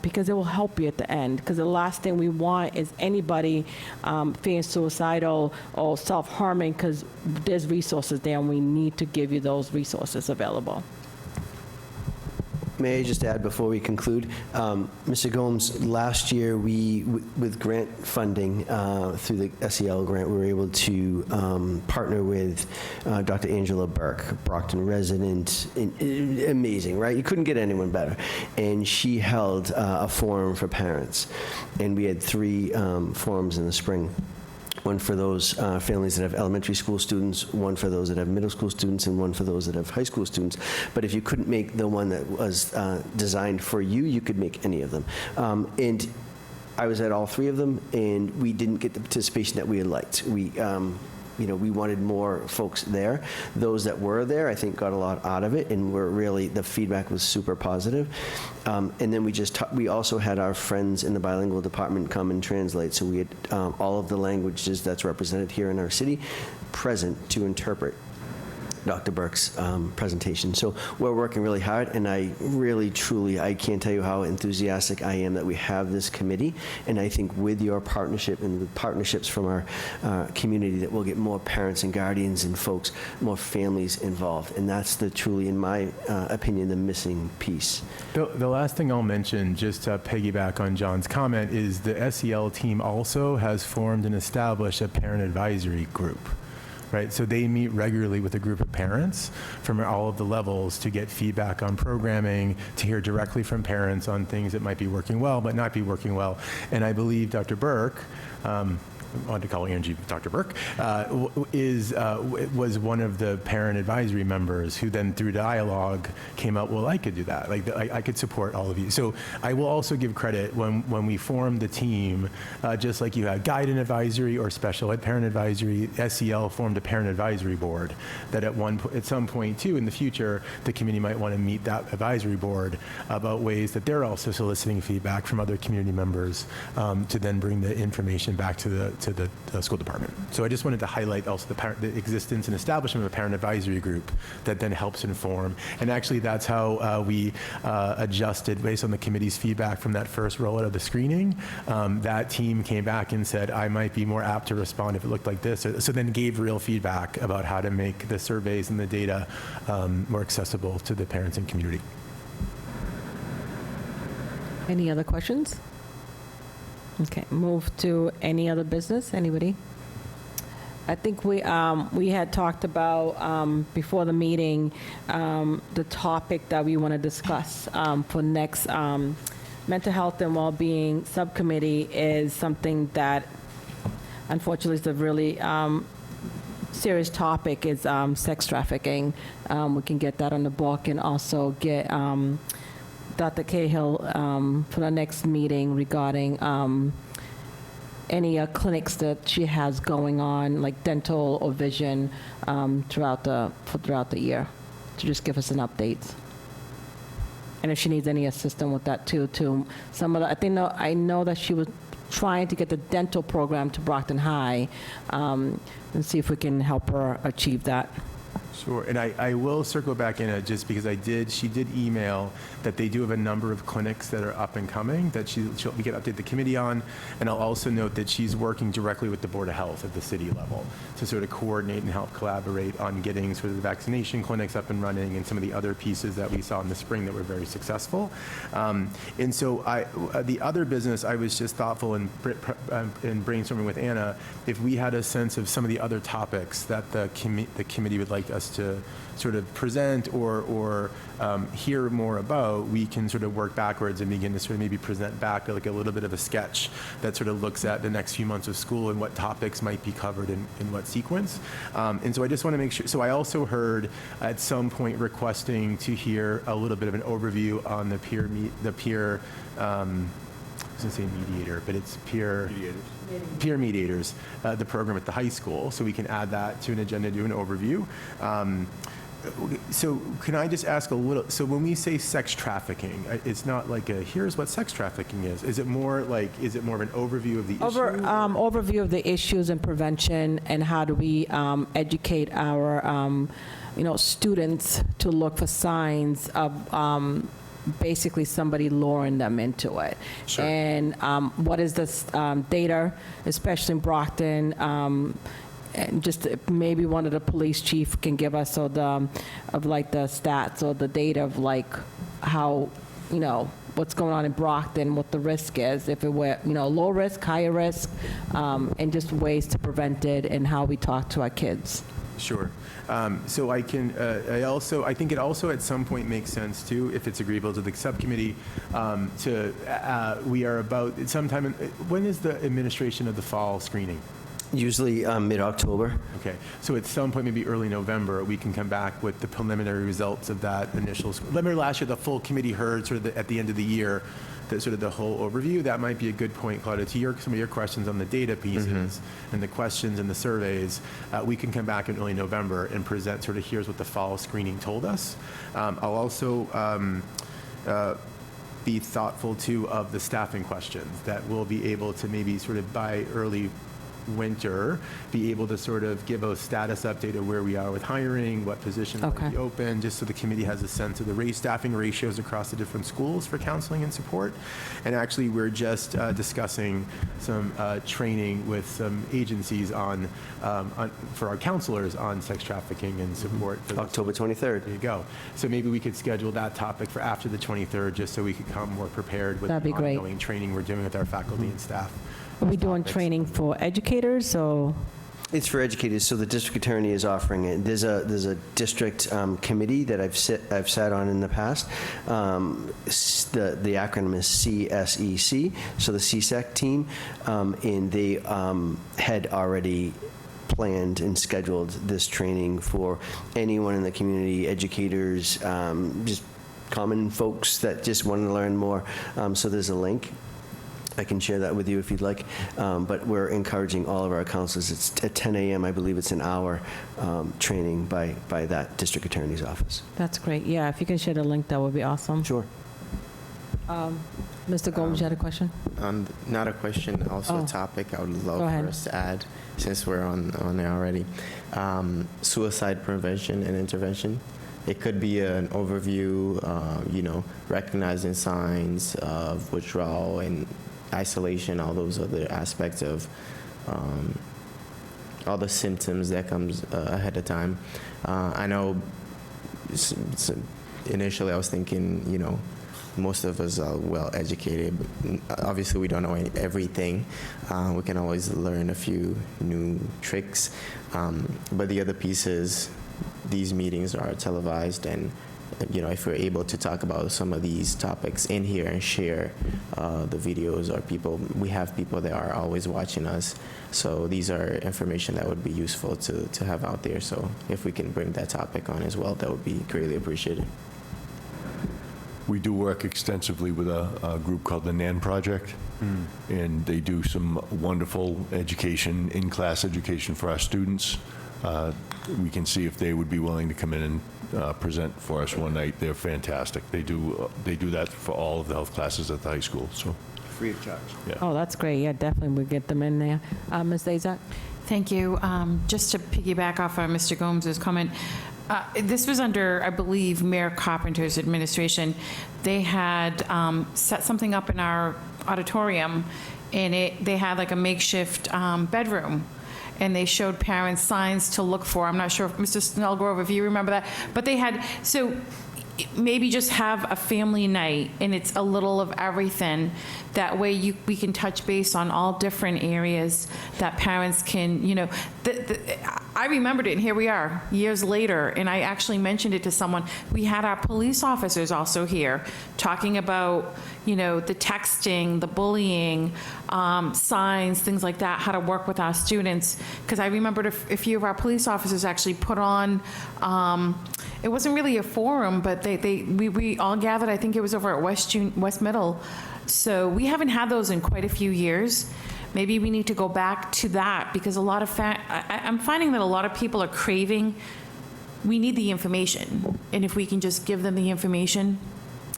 because it will help you at the end, because the last thing we want is anybody feeling suicidal or self-harming, because there's resources there, and we need to give you those resources available. May I just add before we conclude, Mr. Gomes, last year with grant funding through the SEL grant, we were able to partner with Dr. Angela Burke, Brockton resident, amazing, right? You couldn't get anyone better. And she held a forum for parents, and we had 3 forums in the spring. One for those families that have elementary school students, one for those that have middle school students, and one for those that have high school students. But if you couldn't make the one that was designed for you, you could make any of them. And I was at all 3 of them, and we didn't get the participation that we had liked. We wanted more folks there. Those that were there, I think, got a lot out of it, and the feedback was super positive. And then we also had our friends in the bilingual department come and translate. So we had all of the languages that's represented here in our city present to interpret Dr. Burke's presentation. So we're working really hard, and I really, truly, I can't tell you how enthusiastic I am that we have this committee, and I think with your partnership and with partnerships from our community, that we'll get more parents and guardians and folks, more families involved, and that's truly, in my opinion, the missing piece. The last thing I'll mention, just to piggyback on John's comment, is the SEL team also has formed and established a parent advisory group. Right, so they meet regularly with a group of parents from all of the levels to get feedback on programming, to hear directly from parents on things that might be working well but not be working well. And I believe Dr. Burke, I wanted to call Angie Dr. Burke, was one of the parent advisory members who then through dialogue came out, well, I could do that. Like, I could support all of you. So I will also give credit when we formed the team, just like you had guidance advisory or special ed parent advisory, SEL formed a parent advisory board that at some point too in the future, the community might want to meet that advisory board about ways that they're also soliciting feedback from other community members to then bring the information back to the school department. So I just wanted to highlight also the existence and establishment of a parent advisory group that then helps inform. And actually that's how we adjusted based on the committee's feedback from that first rollout of the screening. That team came back and said, I might be more apt to respond if it looked like this. So then gave real feedback about how to make the surveys and the data more accessible to the parents and community. Any other questions? Okay, move to any other business, anybody? I think we had talked about before the meeting the topic that we want to discuss for next mental health and well-being subcommittee is something that unfortunately is a really serious topic is sex trafficking. We can get that on the book and also get Dr. Cahill for the next meeting regarding any clinics that she has going on, like dental or vision, throughout the year, to just give us an update. And if she needs any assistance with that too. Some of the, I know that she was trying to get the dental program to Brockton High, and see if we can help her achieve that. Sure, and I will circle back in just because she did email that they do have a number of clinics that are up and coming that we can update the committee on, and I'll also note that she's working directly with the Board of Health at the city level to sort of coordinate and help collaborate on getting sort of the vaccination clinics up and running and some of the other pieces that we saw in the spring that were very successful. And so the other business, I was just thoughtful in brainstorming with Anna, if we had a sense of some of the other topics that the committee would like us to sort of present or hear more about, we can sort of work backwards and begin to sort of maybe present back like a little bit of a sketch that sort of looks at the next few months of school and what topics might be covered in what sequence. And so I just want to make sure, so I also heard at some point requesting to hear a little bit of an overview on the peer I was going to say mediator, but it's peer mediators, the program at the high school, so we can add that to an agenda, do an overview. So can I just ask a little, so when we say sex trafficking, it's not like here's what sex trafficking is. Is it more of an overview of the issue? Overview of the issues and prevention, and how do we educate our students to look for signs of basically somebody luring them into it. Sure. And what is this data, especially in Brockton, and just maybe one of the police chief can give us the stats or the data of like how, what's going on in Brockton, what the risk is, if it were, low risk, higher risk, and just ways to prevent it and how we talk to our kids. Sure. So I can, I think it also at some point makes sense too, if it's agreeable to the subcommittee, we are about sometime, when is the administration of the fall screening? Usually mid-October. Okay, so at some point, maybe early November, we can come back with the preliminary results of that initial. Remember last year, the full committee heard sort of at the end of the year, the whole overview. That might be a good point, Claudia, to some of your questions on the data pieces and the questions and the surveys. We can come back in early November and present sort of here's what the fall screening told us. I'll also be thoughtful too of the staffing questions that we'll be able to maybe sort of by early winter be able to sort of give a status update of where we are with hiring, what positions might be open, just so the committee has a sense of the staffing ratios across the different schools for counseling and support. And actually, we're just discussing some training with some agencies on for our counselors on sex trafficking and support. For October 23rd. There you go. So maybe we could schedule that topic for after the 23rd, just so we could come more prepared with That'd be the great. ongoing training we're doing with our faculty and staff. Are we doing training for educators, or? It's for educators, so the district attorney is offering it. There's a district committee that I've sat on in the past. The acronym is CSEC, so the CSEC team, and they had already planned and scheduled this training for anyone in the community, educators, just common folks that just want to learn more. So there's a link. I can share that with you if you'd like, but we're encouraging all of our counselors. It's at 10 a.m. I believe it's an hour training by that district attorney's office. That's great. Yeah, if you can share the link, that would be awesome. Sure. Mr. Gomes, you had a question? Not a question, also Oh. a topic I would love Go for ahead. us to add, since we're on there already. Suicide prevention and intervention. It could be an overview, recognizing signs of withdrawal and isolation, all those other aspects of all the symptoms that comes ahead of time. I know initially I was thinking, most of us are well educated, but obviously we don't know everything. We can always learn a few new tricks. But the other piece is these meetings are televised, and if we're able to talk about some of these topics in here and share the videos, or we have people that are always watching us. So these are information that would be useful to have out there. So if we can bring that topic on as well, that would be greatly appreciated. We do work extensively with a group called the NAN Project, and they do some wonderful education, in-class education for our students. We can see if they would be willing to come in and present for us one night. They're fantastic. They do that for all of the health classes at the high school. So Free of charge. yeah. Oh, that's great. Yeah, definitely we'll get them in there. Ms. Zajac? Thank you. Just to piggyback off of Mr. Gomes' comment, this was under, I believe, Mayor Carpenter's administration. They had set something up in our auditorium, and they had like a makeshift bedroom, and they showed parents signs to look for. I'm not sure if Mr. Snellgrove, if you remember that, but they had, so maybe just have a family night, and it's a little of everything. That way we can touch base on all different areas that parents can, I remembered it, and here we are, years later, and I actually mentioned it to someone. We had our police officers also here talking about, the texting, the bullying, signs, things like that, how to work with our students. Because I remembered a few of our police officers actually put on, it wasn't really a forum, but we all gathered, I think it was over at West Middle. So we haven't had those in quite a few years. Maybe we need to go back to that, because a lot of I'm finding that a lot of people are craving, we need the information. And if we can just give them the information,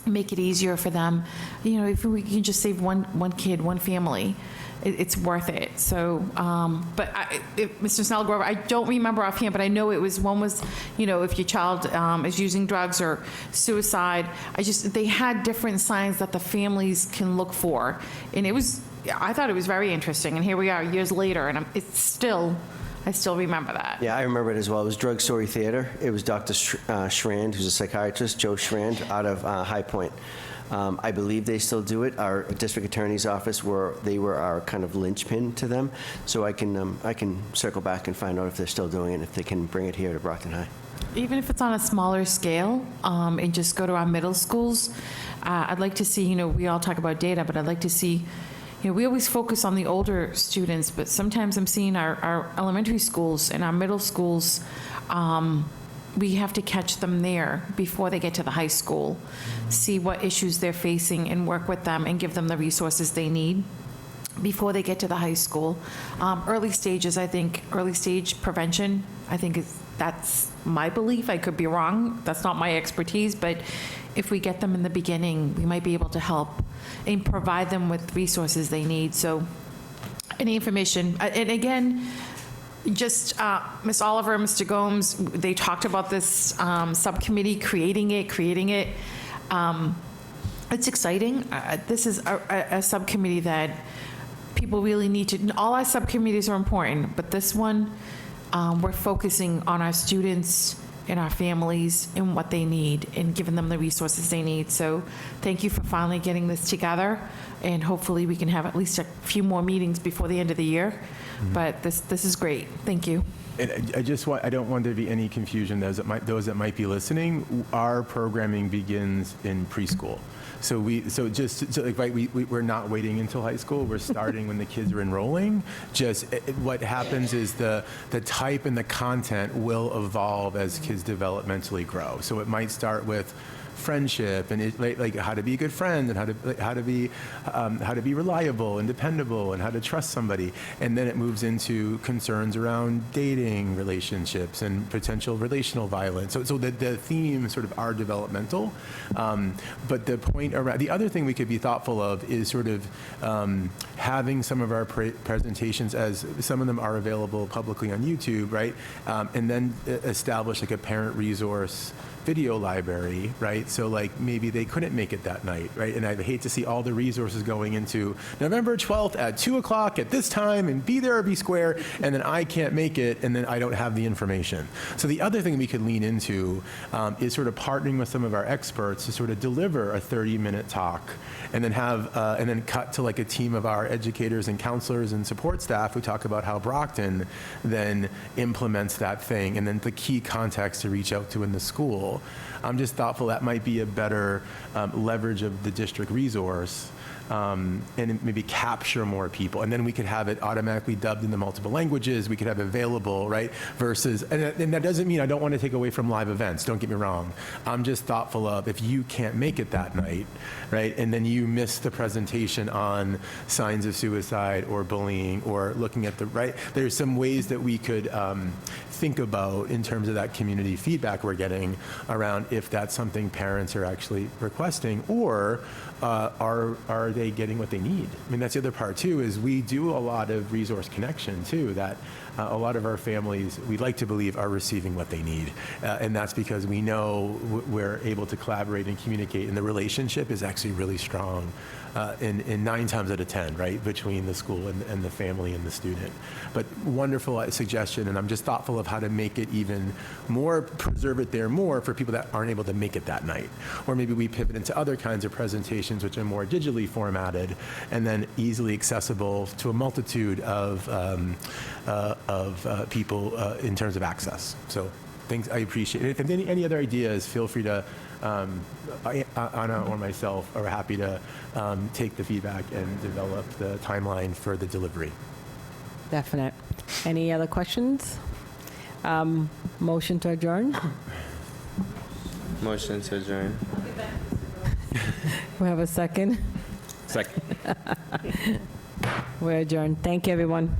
make it easier for them, if we can just save one kid, one family, it's worth it. So, but Mr. Snellgrove, I don't remember offhand, but I know one was, if your child is using drugs or suicide, they had different signs that the families can look for. And I thought it was very interesting. And here we are years later, and I still remember that. Yeah, I remember it as well. It was Drug Story Theater. It was Dr. Schrand, who's a psychiatrist, Joe Schrand, out of High Point. I believe they still do it. Our district attorney's office, they were our kind of linchpin to them. So I can circle back and find out if they're still doing it, if they can bring it here to Brockton High. Even if it's on a smaller scale, and just go to our middle schools, I'd like to see, we all talk about data, but I'd like to see, we always focus on the older students, but sometimes I'm seeing our elementary schools and our middle schools, we have to catch them there before they get to the high school, see what issues they're facing and work with them and give them the resources they need before they get to the high school. Early stages, I think, early stage prevention, I think that's my belief. I could be wrong. That's not my expertise, but if we get them in the beginning, we might be able to help and provide them with resources they need. So any information, and again, just Ms. Oliver, Mr. Gomes, they talked about this subcommittee, creating it. It's exciting. This is a subcommittee that people really need to, all our subcommittees are important, but this one, we're focusing on our students and our families and what they need and giving them the resources they need. So thank you for finally getting this together, and hopefully we can have at least a few more meetings before the end of the year. But this is great. Thank you. And I don't want there to be any confusion, those that might be listening. Our programming begins in preschool. So we're not waiting until high school. We're starting when the kids are enrolling. What happens is the type and the content will evolve as kids developmentally grow. So it might start with friendship and like how to be a good friend and how to be reliable and dependable and how to trust somebody, and then it moves into concerns around dating relationships and potential relational violence. So the themes sort of are developmental, but the point around the other thing we could be thoughtful of is sort of having some of our presentations, as some of them are available publicly on YouTube, right, and then establish like a parent resource video library, right? So like maybe they couldn't make it that night, right? And I'd hate to see all the resources going into November 12th at 2 o'clock at this time and be there or be square, and then I can't make it and then I don't have the information. So the other thing we could lean into is sort of partnering with some of our experts to sort of deliver a 30-minute talk and then and then cut to like a team of our educators and counselors and support staff who talk about how Brockton then implements that thing, and then the key contacts to reach out to in the school. available. I'm just thoughtful that might be a better leverage of the district resource, and maybe capture more people. And then we could have it automatically dubbed into multiple languages. We could have it available, right? Versus, and that doesn't mean I don't want to take away from live events. Don't get me wrong. I'm just thoughtful of if you can't make it that night, right? And then you miss the presentation on signs of suicide or bullying or looking at the, right? There's some ways that we could think about in terms of that community feedback we're getting around if that's something parents are actually requesting, or are they getting what they need? I mean, that's the other part too, is we do a lot of resource connection too, that a lot of our families, we'd like to believe, are receiving what they need. And that's because we know we're able to collaborate and communicate, and the relationship is actually really strong in 9 times out of 10, right, between the school and the family and the student. But wonderful suggestion, and I'm just thoughtful of how to make it even more, preserve it there more for people that aren't able to make it that night. Or maybe we pivot into other kinds of presentations which are more digitally formatted and then easily accessible to a multitude of people in terms of access. So things I appreciate. If any other ideas, feel free to, Anna or myself are happy to take the feedback and develop the timeline for the delivery. Definite. Any other questions? Motion to adjourn? Motion to adjourn. We have a second? Second. We're adjourned. Thank you, everyone.